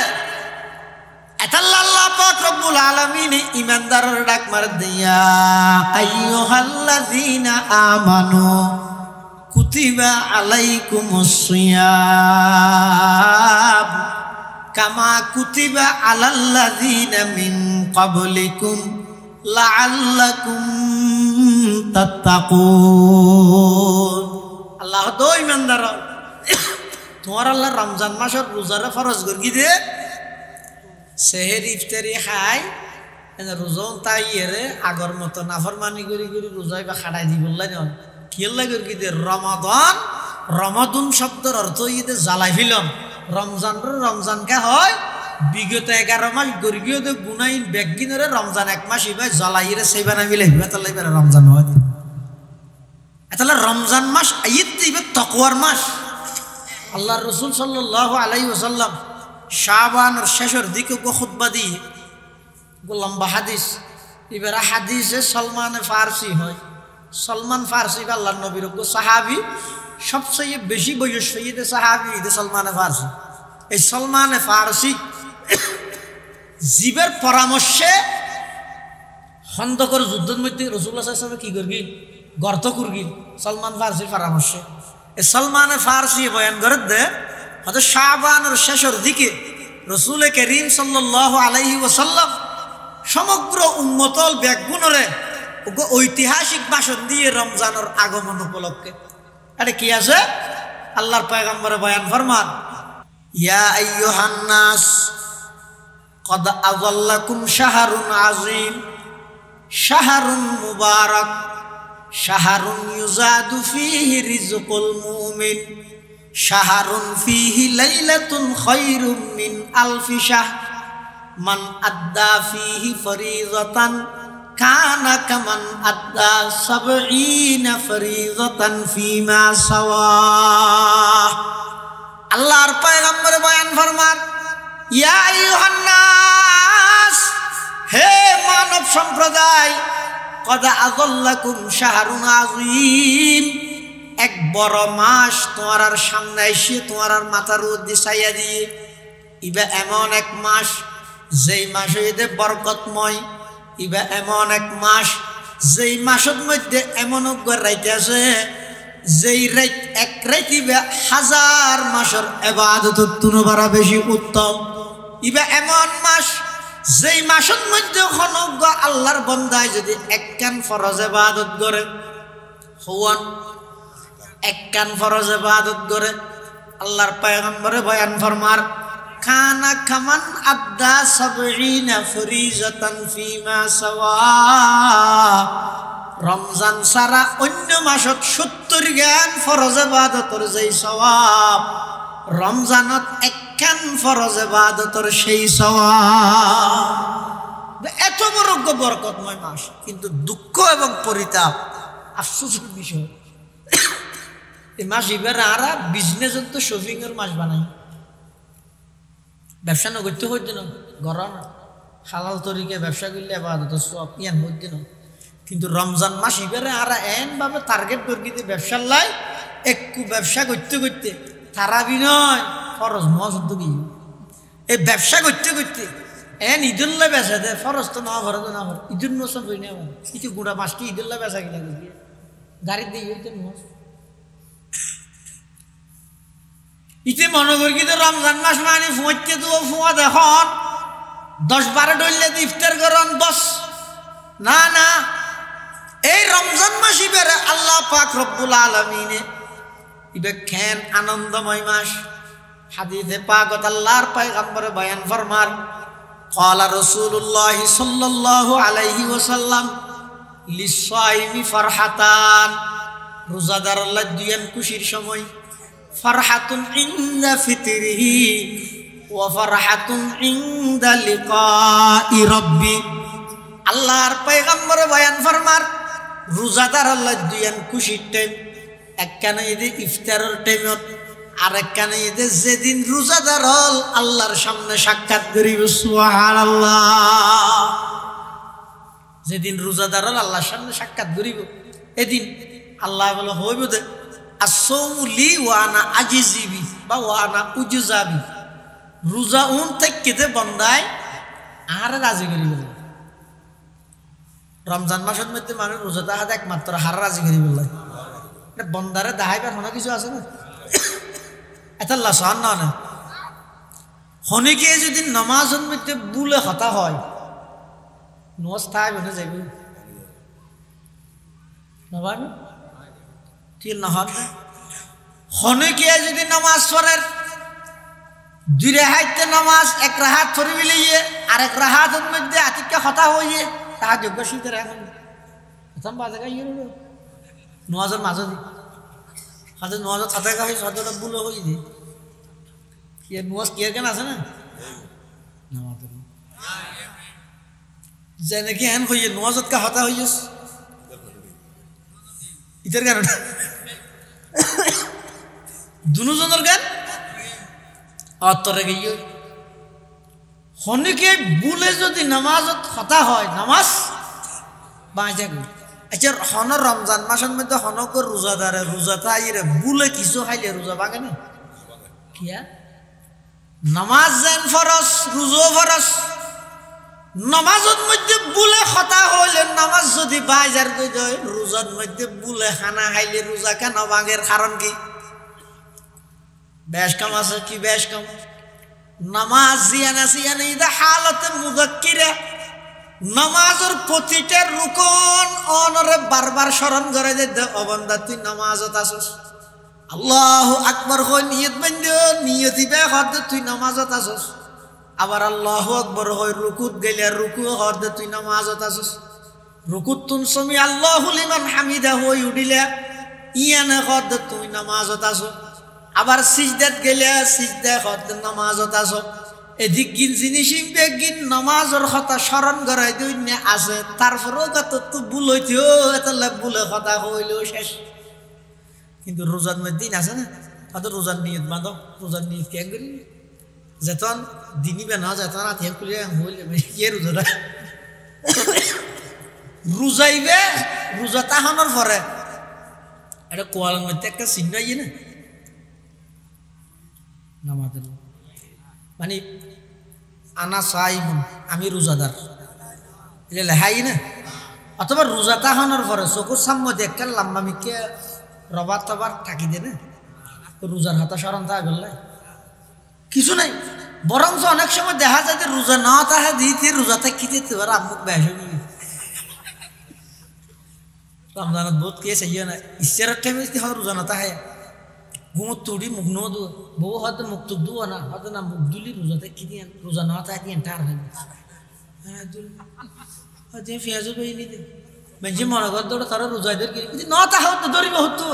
আল্লাহ পাক রব্বুল আলামিন ইমানদারের ডাক মার দিয়া আইয়ুহাল্লাযীনা আমানু কুতিবা আলাইকুমুস সিয়াম কামা কুতিবা আলাল্লাযীনা মিন ক্বাবলিকুম লাআল্লাকুম তাত্তাকুন আল্লাহ তো ইমানদার তোমার আল্লাহ রমজান মাসের রোজার ফরজ করি দে সেহের ইফতারি খাই রোজন তাই এরে আগর মতো নাফরমানি করি করি রোজাই বা খাটাই দি বললাই না কিল্লা করি কি রমাদন রমাদুন শব্দের অর্থ ইদে জ্বালাই ফিলম রমজান কে হয় বিগত 11 মাস গরিগিয়ে গুনাইন ব্যাগিনরে রমজান 1 মাস ইবা জ্বালাইরে সেইবা না মিলে হিবা তাহলে এবারে রমজান হয় তাহলে রমজান মাস ঈদ ইবে তাকওয়ার মাস আল্লাহর রাসূল সাল্লাল্লাহু আলাইহি ওয়াসাল্লাম শাবানের শেষের দিকে খুতবা দিয়ে লম্বা হাদিস এবার হাদিসে সলমান ফারসি হয় সলমান ফারসি আল্লাহর নবীর সাহাবী সবচেয়ে বেশি বয়স সৈয়দে সাহাবী সলমান ফারসি এই সলমান ফারসি জীবের পরামর্শে খন্দকের যুদ্ধের মধ্যে রাসূলুল্লাহ সাল্লাল্লাহু আলাইহি ওয়াসাল্লাম কি করগি গর্ত করগি সলমান ফারসির পরামর্শে এই সলমান ফারসি বয়ান করে দে হয়তো শাবানের শেষের দিকে রাসূল করিম সাল্লাল্লাহু আলাইহি ওয়াসাল্লাম সমগ্র উম্মতল ব্যাগুণরে ঐতিহাসিক ভাষণ দিয়ে রমজানের আগমন উপলক্ষে আরে কি আছে আল্লাহর পয়গম্বরে বয়ান ফরমান ইয়া আইয়ুহান নাস قد أظلكم شهر عظيم شهر مبارك شهر يزاد فيه رزق المؤمن شهر فيه ليلة خير من 1000 شهر من أدى فيه فريضة كان كمن أدى 70 فريضة فيما سواه আল্লাহর পয়গম্বর বয়ান ফরমান ইয়া আইয়ুহান নাস হে মানব সম্প্রদায় কদ আযাল্লাকুম শাহরুন আযীম এক বড় মাস তোমার সামনে এসে তোমার মাথার উপর ছায়া দিয়ে ইবা এমন এক মাস যেই মাসে এতে বরকতময় ইবা এমন এক মাস যেই মাসের মধ্যে এমন রাইত আছে যেই রাত এক রাত ইবা 1000 মাসের ইবাদতের তুলনায় বেশি উত্তম ইবা এমন মাস যেই মাসের মধ্যে খনজ্ঞ আল্লাহর বান্দায় যদি একখান ফরজ ইবাদত করে হওয়ান একখান ফরজ ইবাদত করে আল্লাহর পয়গম্বরে বয়ান ফরমার কানা কামান আদ্দা সাবঈনা ফরিজাতান ফিমা সাওয়া। রমজান সারা অন্য মাসত 70 জ্ঞান ফরজ ইবাদতর যেই সওয়াব, রমজানত একখান ফরজ ইবাদতর সেই সওয়াব। এত বড় বরকতময় মাস, কিন্তু দুঃখ এবং পরিতাপ, আফসোসের বিষয়, এই মাস এবার আর বিজনেসের তো শপিং এর মাস বানাই, ব্যবসা না করতে হইতে না, গরম হালাল তরিকে ব্যবসা করলে আবাদত সব ইয়ান হইতে না। কিন্তু রমজান মাস এবারে আর এন ভাবে টার্গেট করতে ব্যবসার লাই একটু ব্যবসা করতে করতে তারা বিনয় ফরজ মহাসুদ্ধ কি এই ব্যবসা করতে করতে এন ঈদুল্লাহ বেচা দেয়, ফরজ তো না ভরে তো না ভরে, ঈদুল মৌসুম হই না কিছু গুড়া মাছকে ঈদুল্লাহ বেচা কিনা গাড়ি দিয়ে হইতে ইতে মনে করি কিন্তু রমজান মাস মানে ফুঁতে তো ফুয়া দেখুন 10-12 ডললে ইফতার করেন বস। না না, এই রমজান মাস ইবারে আল্লাহ পাক রব্বুল আলামিনে ইবে খেন আনন্দময় মাস। হাদিসে পাকত আল্লাহর পয়গম্বর বয়ান ফরমার, ক্বালা রাসূলুল্লাহ সাল্লাল্লাহু আলাইহি ওয়াসাল্লাম লিসাইমি ফারহাতান, রোজাদার আল্লাহ দুইয়ান খুশির সময়, ফারহাতুন ইনদা ফিতরিহি ওয়া ফারহাতুন ইনদা লিকাই রাব্বি। আল্লাহর পয়গম্বর বয়ান ফরমার, রোজাদার আল্লাহ দুইয়ান খুশির টাইম, একখানে ঈদে ইফতারের টাইমত, আর একখানে ঈদে যেদিন রোজাদার হল আল্লাহর সামনে সাক্ষাৎ করিব। সুবহানাল্লাহ। যেদিন রোজাদার হল আল্লাহর সামনে সাক্ষাৎ করিব, এদিন আল্লাহ বলে হইব দে আসসাউমু লি ওয়া আনা আজিজিবি বা ওয়া আনা উজজাবি, রোজা উন থেকে বন্দায় আর রাজি করিব। রমজান মাসের মধ্যে মানুষ রোজা তাহাতে একমাত্র হার রাজি করি বলল, বন্দারে দাহাইবার হনা কিছু আছে না, এটা লাসান না হনিকে যদি নামাজের মধ্যে বুলে হতা হয় নোজ তাই বনে যাইব নবান ঠিক নহন। হনিকে যদি নামাজ পড়ের 2 রাহাতে নামাজ 1 রাহাত পড়ি বিলিয়ে আর 1 রাহাতের মধ্যে আতিকে হতা হইয়ে তাহা যোগ্য শীতের এখন প্রথম বাজে গাই নোয়াজের মাঝে দি হাতে নোয়াজ ছাতে গাই সাথে বুলো হই দি কি নোয়াজ কি কেন আছে না যেনে কি হেন হইয়ে নোয়াজত কা হতা হইস ইতার গান দুজনের গান অতরে গিয়ে হনিকে বুলে যদি নামাজত হতা হয় নামাজ বাঁচা গই। আচ্ছা হন রমজান মাসের মধ্যে হনক রোজাদারে রোজা তাইরে বুলে কিছু খাইলে রোজা ভাঙে না কিয়া? নামাজ যেন ফরজ, রোজা ফরজ। নামাজের মধ্যে বুলে হতা হইলে নামাজ যদি বাজার গই যায়, রোজার মধ্যে বুলে খানা খাইলে রোজা কেন ভাঙের কারণ কি? বেশ কাম আছে কি? বেশ কাম নামাজ জিয়ানা সিয়ানা ইদা হালতে মুযাক্কিরা, নামাজের প্রতিটা রুকন অনরে বারবার স্মরণ করে দে অবন্দা তুই নামাজত আসস, আল্লাহু আকবার হয় নিয়ত বান্ধ নিয়তিবে হদ তুই নামাজত আসস, আবার আল্লাহু আকবার হয় রুকুত গেলে রুকু হদ তুই নামাজত আসস, রুকুত তুন সমি আল্লাহু লিমান হামিদা হই উঠিলে ইয়ানে হদ তুই নামাজত আসস, আবার সিজদাত গেলে সিজদা হদ নামাজত আসস। এদিক গিন জিনিস বেগিন নামাজের কথা স্মরণ করাই দিই না আছে, তারপরেও কত তো ভুল হইতেও এত ভুলে কথা হইলেও শেষ। কিন্তু রোজার মধ্যে দিন আছে না, হয়তো রোজার নিয়ত বাঁধো, রোজার নিয়ত কে করি যেতন দিনিবে না যেতন রাত খুলে হইলে কে রোজাটা রোজাইবে, রোজা তাহানোর পরে এটা কোয়ালের মধ্যে একটা চিহ্ন ইয়ে না নামাজের মানে আনা সাইমুন আমি রোজাদার এটা লেহাই না, অথবা রোজা তাহানোর পরে চকুর সামনে দেখে লম্বা মিকে রবার টবার থাকি দে না, রোজার হাতা স্মরণ থাকে বললে কিছু নাই। বরঞ্চ অনেক সময় দেখা যায় যে রোজা না তাহা দিতে রোজা থাকি দিতে পারে আমুক বেশ রমজানত বহুত কেস আইয়া না ইচ্ছার টাইমে হয় রোজা না তাহে ঘুমত তুড়ি মুখ নো দু বউ হয়তো মুখ টুক দুও না হয়তো না মুখ দুলি রোজাতে কি দিয়ে রোজা না তাই দিয়ে টার হয়ে হ্যাঁ দুল হয়তো পেঁয়াজও পেয়ে নিতে বেঞ্চি মনে কর দৌড়ে তারা রোজাদের কি ন তা হতো ধরিব হতো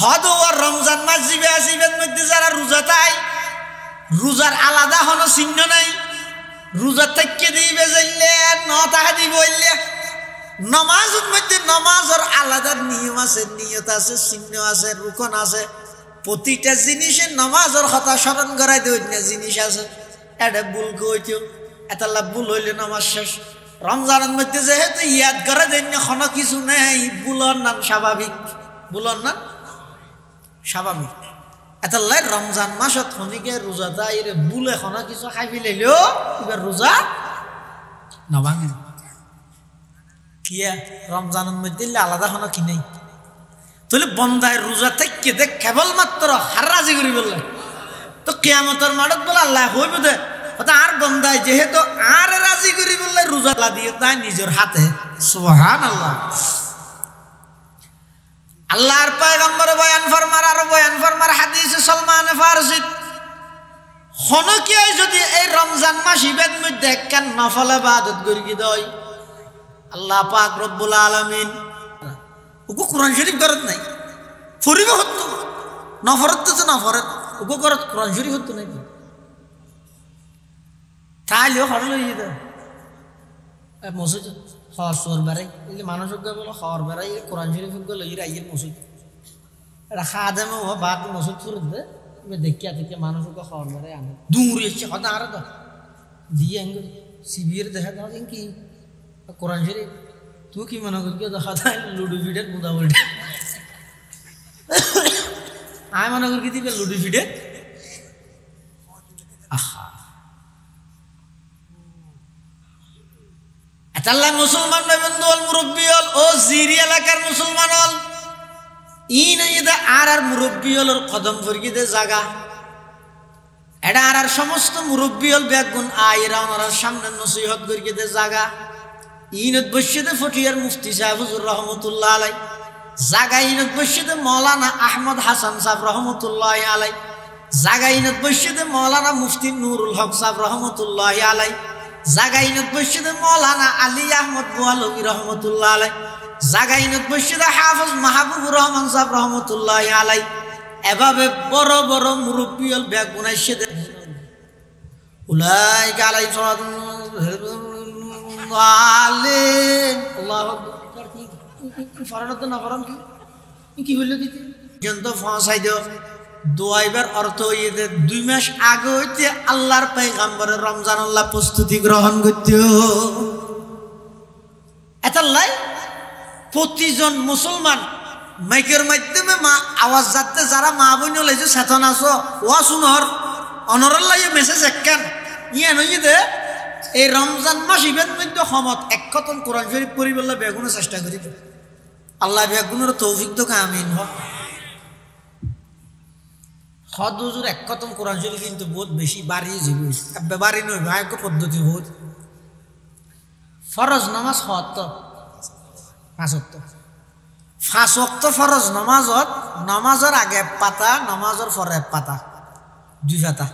হদ ও রমজান মাস জিবে আসিবের মধ্যে যারা রোজা তাই রোজার আলাদা হন চিহ্ন নাই রোজা থেকে দিবে যাইলে ন তাহা দিব হইলে নমাজের মধ্যে নমাজের আলাদা নিয়ম আছে নিয়ত আছে চিহ্ন আছে রুকন আছে প্রতিটা জিনিসে নমাজের কথা স্মরণ করাই দেয় না জিনিস আছে এটা ভুল কইতেও এটা ভুল হইলে নমাজ শেষ রমজানের মধ্যে যেহেতু ইয়াদ করে দেন না কোনো কিছু নেই ভুলর নাম স্বাভাবিক ভুলর নাম স্বাভাবিক এটা রমজান মাসত খনিকে রোজা তাই ভুল এখন কিছু খাই ফেলাইলেও এবার রোজা নভাঙে কিয়া রমজানের মধ্যে আলাদা হন কি নেই তাহলে বন্দায় রোজা থেকে দেখ কেবলমাত্র হারাজি করি বললে তো কিয়ামতের মাঠত বলে আল্লাহ হইব দে আর বন্দায় যেহেতু আর রাজি করি বললে রোজা দিয়ে তাই নিজের হাতে সুবহানাল্লাহ আল্লাহর পয়গম্বর বয়ান ফরমার হাদিসে সালমান ফারসি হনকিয়ায় যদি এই রমজান মাস ইবাদ মধ্যে একখান নফল ইবাদত করি দেয় আল্লাহ পাক রব্বুল আলামিন ওকে কোরআন শরীফ করত নাই ফরিব হতো নফরত তো নফরত ওকে করত কোরআন শরীফ হতো নাকি তাহলেও হরল ইয়ে মসজিদ খাওয়ার সোর বেড়াই এই মানুষকে বলো খাওয়ার বেড়াই কোরআন শরীফ গুলো ইয়ে মসজিদ এটা খাওয়া দামে ও ভাত মসজিদ ফুরত দে দেখিয়া দেখিয়া মানুষকে খাওয়ার বেড়াই আনে দূর এসছে হয়তো আরো তো দিয়ে আঙ্গ শিবির দেখা দাও কি কোরআন শরীফ তুই কি মনে করি দেখা যায় লুডু ফিডের মুদা উল্টে আমি মনে করি দিবে লুডু ফিডে আহা এতাল্লাহ মুসলমান বন্ধুল মুরব্বী হল ও জিরি এলাকার মুসলমান হল ইন আর মুরব্বী হল কদম ফরকিতে জাগা এটা আর সমস্ত মুরব্বী হল বেগুন আইরা ওনার সামনে নসিহত করিতে জাগা ইনত বসিতে ফটিয়ার মুফতি সাহেব হুজুর রহমতুল্লাহ আলাই জাগা ইনত বসিতে মৌলানা আহমদ হাসান সাহেব রহমতুল্লাহ আলাই জাগা ইনত বসিতে মৌলানা মুফতি নুরুল হক সাহেব রহমতুল্লাহ আলাই জাগা ইনত বসিতে মৌলানা আলী আহমদ বুয়ালবী রহমতুল্লাহ আলাই জাগা ইনত বসিতে হাফিজ মাহবুবুর রহমান সাহেব রহমতুল্লাহ আলাই এভাবে বড় বড় মুরব্বী হল বেগুন আইসে উলাই গালাই কি হইল দিতে কিন্তু ফসাই দিও দোয়াইবার অর্থ হইতে 2 মাস আগে হইতে আল্লাহর পয়গম্বরের রমজান আল্লাহ প্রস্তুতি গ্রহণ করত এতাল্লাই প্রতিজন মুসলমান মাইকের মাধ্যমে মা আওয়াজ যাতে যারা মা বোন লাইছে চেতন আছো ওয়া শুনর অনরাল্লাই মেসেজ একখান ইয়ে নই দে এই রমজান মাস ইভেন্ট মধ্যে সমত এক খতম কোরআন শরীফ পড়ি বললে বেগুনের চেষ্টা করি আল্লাহ বেগুনের তৌফিক তো আমিন হদ হুজুর এক খতম কোরআন শরীফ কিন্তু বহুত বেশি বাড়িয়ে যাবে বাড়ি নয় ভাগ্য পদ্ধতি বহুত ফরজ নামাজ হত 5 ওয়াক্ত 5 ওয়াক্ত ফরজ নামাজত নামাজের আগে পাতা নামাজের পরে পাতা 2 পাতা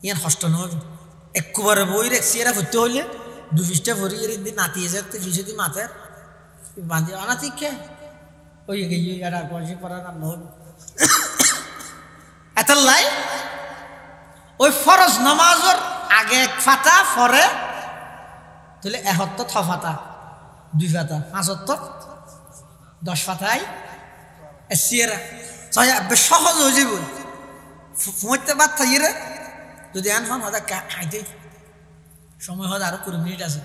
ইয়ান কষ্ট নয় একবারে বই রেখছি এরা ভর্তি হইলে 2 পৃষ্ঠা ভরি এর দিন নাতিয়ে যেতে ফিসে দি মাথায় বাঁধি অনাথিক কে ওই গিয়ে এরা পয়সা পড়া না নয় এতাল্লাই ওই ফরজ নামাজের আগে 1 পাতা পরে তাহলে 71 ফাতা 2 পাতা 75 10 পাতায় এসিরা তাই সহজ হয়ে যাবে ফুঁতে বাদ থাকি রে যদি আনফান হতা খাইতে সময় হয়তো আরো 20 মিনিট আছে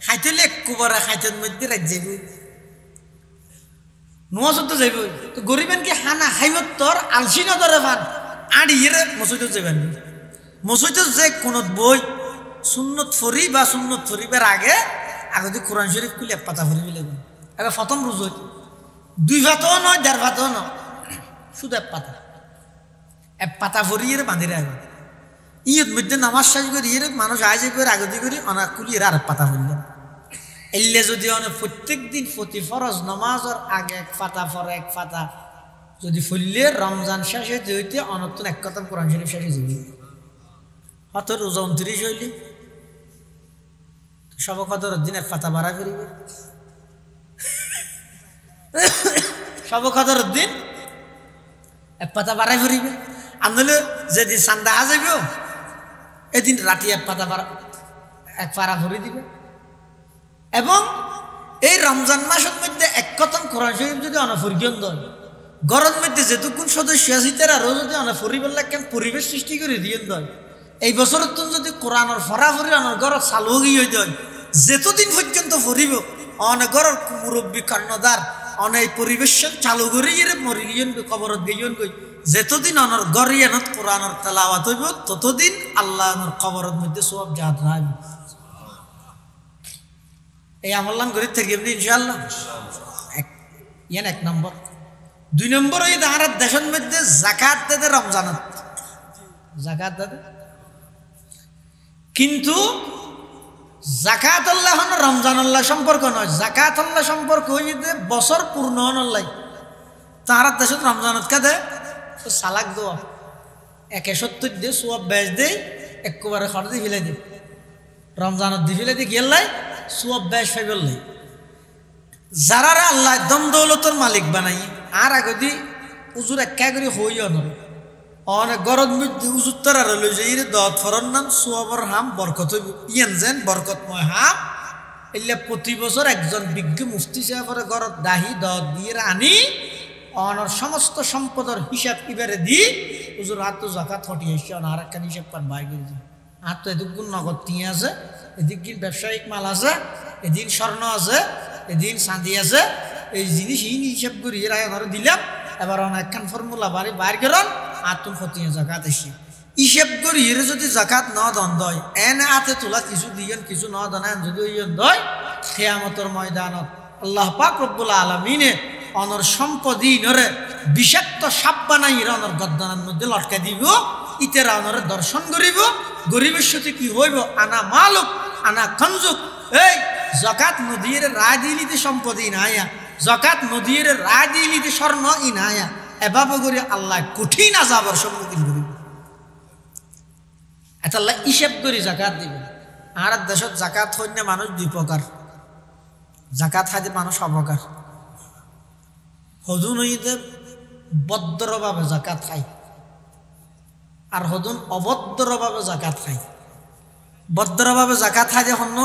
খাইতে একবারে খাইতের মধ্যে রাখ যাইব নোয়া তো যাইব তো গরিবেন কি হানা খাইব তোর আলসি নদরে ফান আড়ি রে মসজিদ যাবেন মসজিদ যে কোন বই সুন্নত ফরি বা সুন্নত ফরিবার আগে যদি কোরআন শরীফ খুলে 1 পাতা ফরি মিলে এবার প্রথম রোজ 2 পাতাও নয় 1.5 পাতাও নয় শুধু 1 পাতা 1 পাতা ফরিয়ে বাঁধি রাখবে ইয়ের মধ্যে নামাজ শেষ করি মানুষ আয় যাই করে আগে করি অনেক কুলি আর 1 পাতা ফরিল এলে যদি অনেক প্রত্যেক দিন প্রতি ফরজ নমাজের আগে এক ফাতা পরে এক ফাতা যদি ফুললে রমজান শেষে হইতে অনতুন এক কথা কোরআন শরীফ শেষে যাবে হত রোজা 29 হইলে সব কদরের দিন এক ফাতা বাড়া ফিরিবে সব কদরের দিন এক পাতা বাড়াই ফিরিবে আনলে যেদিন চান্দা যাইব এদিন রাতি এক পাতা এক পাড়া ভরি দিবে এবং এই রমজান মাসের মধ্যে এক কথম কোরআন শরীফ যদি অনফরিগন দেয় গরমের মধ্যে যেটুকুন সদস্য আছে তারাও যদি অনফরিবেল কেন পরিবেশ সৃষ্টি করে দিয়ে দেয় এই বছরের তুমি যদি কোরআনের ফরাফরি অনেক ঘর চালু গিয়ে দেয় যেতদিন পর্যন্ত ফরিব অনেক ঘরের মুরব্বী কর্ণদার অনেক পরিবেশ চালু করে মরি গিয়ে কবরত গিয়ে কই যেতদিন অনর গরিয়ানত কোরআনের তেলাওয়াত হইব ততদিন আল্লাহর কবরের মধ্যে সব জাত নাই এই আমল্লান করে থেকে ইনশাআল্লাহ এক নম্বর 2 নম্বর এই তাহার দেশের মধ্যে যাকাত দেবে রমজানত যাকাত দেবে কিন্তু যাকাত আল্লাহ রমজান আল্লাহ সম্পর্ক নয় যাকাত আল্লাহ সম্পর্ক হইতে বছর পূর্ণ হনল্লাই তাহার দেশত রমজানত কাদে সালাক দোয়া 71 দিয়ে সব বেচ দেয় একবারে খরচ দিয়ে ফেলে দেয় রমজানত দিয়ে ফেলে দিয়ে গেলাই সব বেচ ফেবল্লাই যারা আল্লাহ দম দৌলতর মালিক বানাই আর আগে দি উজুর একা করে হইও নয় অনেক গরম মধ্যে উজুর তারা লই যাই রে দত ফরন নাম সোয়াবর হাম বরকত ইয়ান যেন বরকতময় হাম এলে প্রতি বছর একজন বিজ্ঞ মুফতি সাহেবের গরত দাহি দত দিয়ে আনি অনর সমস্ত সম্পদের হিসাব কিবারে দি উজুর হাত তো জাকাত হটিয়ে এসছে আর একটা হিসাব পান বাই গেছে হাত তো এদিক গুণ নগদ টিয়ে আছে এদিক ব্যবসায়িক মাল আছে এদিন স্বর্ণ আছে এদিন চাঁদি আছে এই জিনিস এই হিসাব করি এরা দিলাম এবার অনেকখান ফর্মুলা বাড়ি বাইর করেন আর তুমি হতিয়ে জাকাত এসে হিসাব করি এর যদি জাকাত ন দন দয় এনে হাতে তোলা কিছু দিয়েন কিছু ন দনান যদি ইয়ন দয় খেয়ামতর ময়দানত আল্লাহ পাক রব্বুল আলামিনে অনর সম্পদি নরে বিষাক্ত সাপ বানাই অনর গদ্দানের মধ্যে লটকা দিব ইতেরা অনরে দর্শন করিব গরিবের সাথে কি হইব আনা মালুক আনা কনজুক এই জাকাত নদীর রায় দিলিতে সম্পদি নাইয়া জাকাত নদীর রায় দিলিতে স্বর্ণ ইনায়া এভাবে করে আল্লাহ কঠিন আযাবের সম্মুখীন করিব এটা আল্লাহ হিসাব করে জাকাত দিবে আর দেশত জাকাত হইন না মানুষ 2 প্রকার জাকাত খাইতে মানুষ অপকার হদুন হইতে বদ্রভাবে জাকাত খায় আর হদুন অভদ্রভাবে জাকাত খায় বদ্রভাবে জাকাত খাই যে হন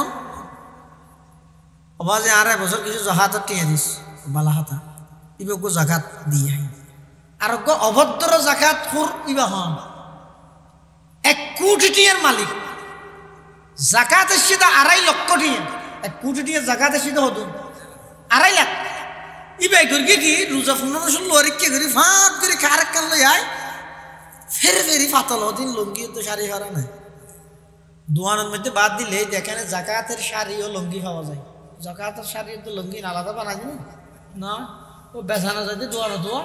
অবাজে আর বছর কিছু জহাত টিয়া দিস বালা হাতা ইবকো জাকাত দিয়ে আর অভদ্র জাকাত খুর ইবা হন 1 কোটি টিয়ার মালিক জাকাত এসে 2.5 লক্ষ টিয়া 1 কোটি টিয়ার জাকাত এসে হদুন 2.5 লাখ ইবাই করি কি রোজা 15 লরিকে করি ফাঁক করে খার কাল লই ফের ফেরি ফাতল দিন লুঙ্গি তো শাড়ি হারা নাই দোয়ানের মধ্যে বাদ দিলে যেখানে জাকাতের শাড়ি ও লুঙ্গি পাওয়া যায় জাকাতের শাড়ি তো লুঙ্গি আলাদা বানাই না ও বেছানো যাতে দোয়ানো দোয়া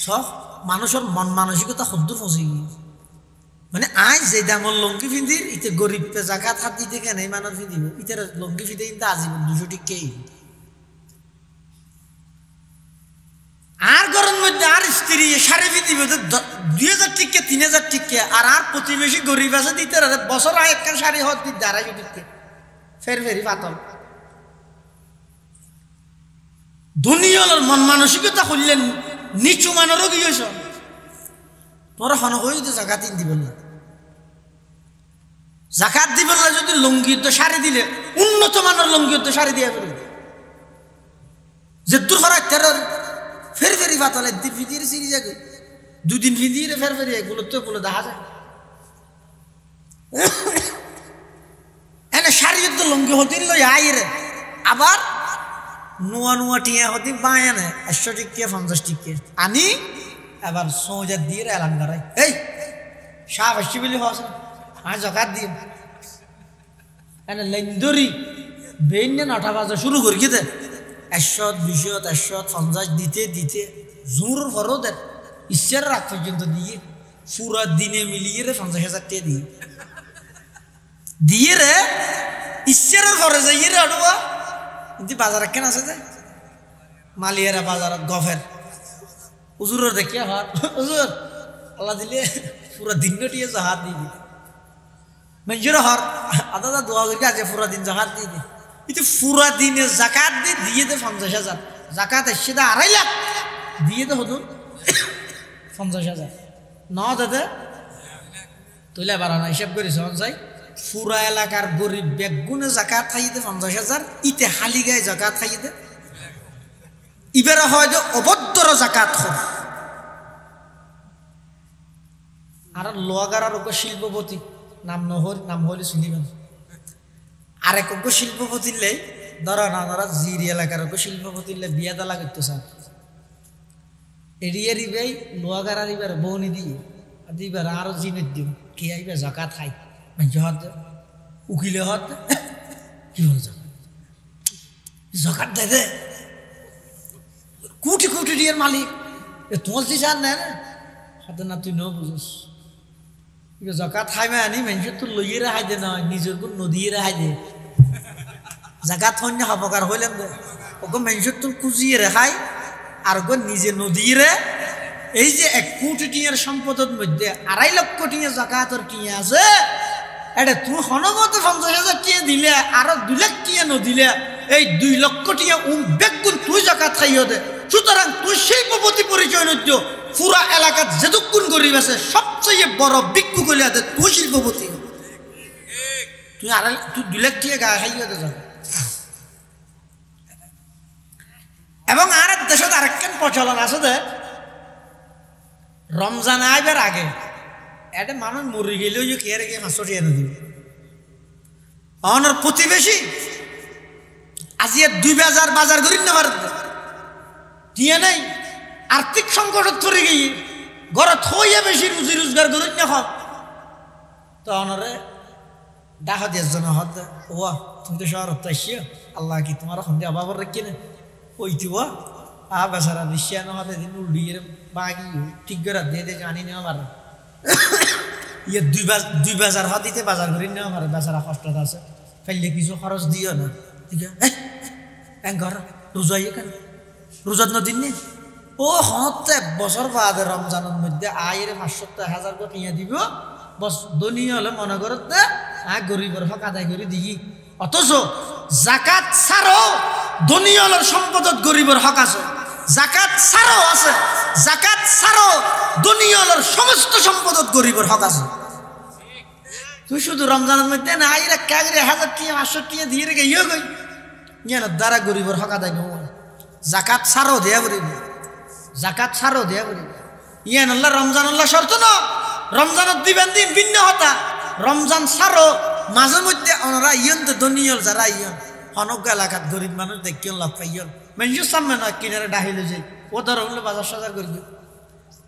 সব মানুষের মন মানসিকতা সদ্দুর ফসে গিয়ে মানে আজ যে দামর লুঙ্গি ফিন্দির ইতে গরিব জাকাত হাত দিতে কেন এই মানুষ ফিন্দিব ইতার লুঙ্গি ফিতে কিন্তু আজীবন 200 টিকেই আর গরমের মধ্যে আর স্ত্রী সাড়ে ফিদিব 2000 টিকে 3000 টিকে আর প্রতিবেশী গরিব আছে দিতে বছর একখান শাড়ি হত দিতে 250 টিকে ফের ফেরি পাতল দুনিয়ার মন মানসিকতা করলেন নিচু মানেরও কি হয়েছ তোরা হন হইতে জাকাত দিব না জাকাত দিব না যদি লুঙ্গি তো শাড়ি দিলে উন্নত মানের লুঙ্গি তো শাড়ি দিয়ে ফেলবে যে দূর ফরাক ফের ফেরি পাতলে ফিদির সিরি যাবে 2 দিন ফিদিরে ফের ফেরি এগুলো তো বলে দেখা যায় এনে শাড়ি তো লুঙ্গি হতিন লই আইরে আবার নোয়া নোয়া টিয়া হতি বায়ানে 100 টিকে 50 টিকে আনি আবার সোজা দিয়ে এলান করাই এই সাপ আসছি বলি হসে আর জাকাত দিই এনে লেন্দরি বেইনে 9টা বাজে শুরু করি কিতে 100 200 150 দিতে দিতে জোর ফরো দেন ইচ্ছার রাত পর্যন্ত দিয়ে পুরা দিনে মিলিয়ে 50,000 টাকা দিই দিয়ে রে ঈশ্বরের ঘরে যাইয়ে রে আড়ুয়া কিন্তু বাজার কেন আছে যে মালিয়ারা বাজারত গফের হুজুরের দেখিয়া হাত হুজুর আল্লাহ দিলে পুরা দিন টিয়ে জাহাত দিয়ে দিবে মঞ্জুর হর আদা দোয়া করি আছে পুরা দিন জাকাত দিয়ে দি কিন্তু পুরা দিনে জাকাত দিয়ে দে 50,000 জাকাত এসে দা 2.5 লাখ দিয়ে দে হুজুর 50,000 না দাদা তুইলে বাড়ানো হিসাব করি সহজ যাই পুরা এলাকার গরিব বেগুনে জাকাত খাইয়ে দে 50,000 ইতে হালি গায়ে জাকাত খাইয়ে দে ইবেরা হয় যে অভদ্র জাকাত হয় আর লোয়াগার আর শিল্পপতি নাম হলে শুনিবেন আর এক শিল্পপতিলে ধরা না ধরা জিরি এলাকার শিল্পপতিলে বিয়া দালা করতে চান এড়িয়ে দিবে লোয়াগার আর এবার বৌনি দিয়ে দিবার আরো জিনের দিন কে আইবে জাকাত খাই হত উকিলে হত কি হল জাকাত দে দে কোটি কোটি দিয়ে মালিক তোমার যে চান না হাতে না তুই ন বুঝোস জাকাত খাইমে আনি মানুষ তো লইয়ে রেহাই দে নয় নিজের কোন নদীয়ে রেহাই দে জাকাত হন্য হবকার হইলাম দে ওকে মানুষ তো কুজিয়ে রেখাই আর গো নিজে নদীরে এই যে 1 কোটি টিয়ার সম্পদের মধ্যে 2.5 লক্ষ টিয়া জাকাতর টিয়া আছে এটা তুই হনগত 50,000 টিয়া দিলে আর 2 লাখ টিয়া নদিলে এই 2 লক্ষ টিয়া বেগুন তুই জাকাত খাইও দে সুতরাং তুই শিল্পপতি পরিচয় নদ্য পুরা এলাকাত যেদুকুন গরিব আছে সবচেয়ে বড় বিক্ষু কইলা দে তুই শিল্পপতি তুই 2 লাখ টিয়া গায়ে খাইও দে এবং আর দেশত আরেকখান প্রচলন আছে দে রমজান আইবার আগে এটা মানুষ মরি গেলেও যে কে রেখে 500 টাকা না দিবে অনর প্রতিবেশী আজিয়া 2,000 বাজার করি না ভারত দিয়ে নাই আর্থিক সংকট ধরে গিয়ে ঘরে থইয়া বেশি রুজি রোজগার করি না খাও তো অনরে ডাকা দিয়ে জন হত ও তুমি তো শহর আসিও আল্লাহ কি তোমার সন্ধ্যা অভাব রেখে না ওইটিও বেচারা দিশিয়া নহলে দিন উল্ডিয়ে বাগি ঠিক করে দিয়ে দিয়ে আনি নেওয়া পারে ইয়ে 2,000 হাত দিতে বাজার করে নেওয়া পারে বেচারা কষ্ট আছে ফেললে কিছু খরচ দিও না ঠিক আছে ঘর রোজাই কেন রোজার নদিন নে ও হতে বছর বাদে রমজানের মধ্যে আয়ের 500,000 করে নিয়ে দিব বস দনীয় হলে মনে করতে গরিবের হক আদায় করে দিই অথচ জাকাত ছাড়াও দনীয়লের সম্পদত গরিবের হক আছে জাকাত ছাড়াও আছে জাকাত ছাড়াও দনীয়লের সমস্ত সম্পদত গরিবের হক আছে তুই শুধু রমজানের মধ্যে না আইরা কাগরে 1,000 টাকা 500 টাকা দিয়ে রেখে ইয়ে গই ইয়ার দ্বারা গরিবের হক আদায় নয় জাকাত ছাড়াও দেয়া গরিব জাকাত ছাড়াও দেয়া গরিব ইয়ান আল্লাহ রমজান আল্লাহ শর্ত না রমজানত দিবেন দিন ভিন্ন হতা রমজান ছাড়াও মাঝে মধ্যে ওনারা ইয়ন তো দনীয়ল যারা ইয়ন হনজ্ঞ এলাকাত গরিব মানুষ দেখিও লাভ পাইয়ন মানুষের সামনে নয় কিনারে ডাহিলে যাই ও ধর হলে বাজার সাজার করি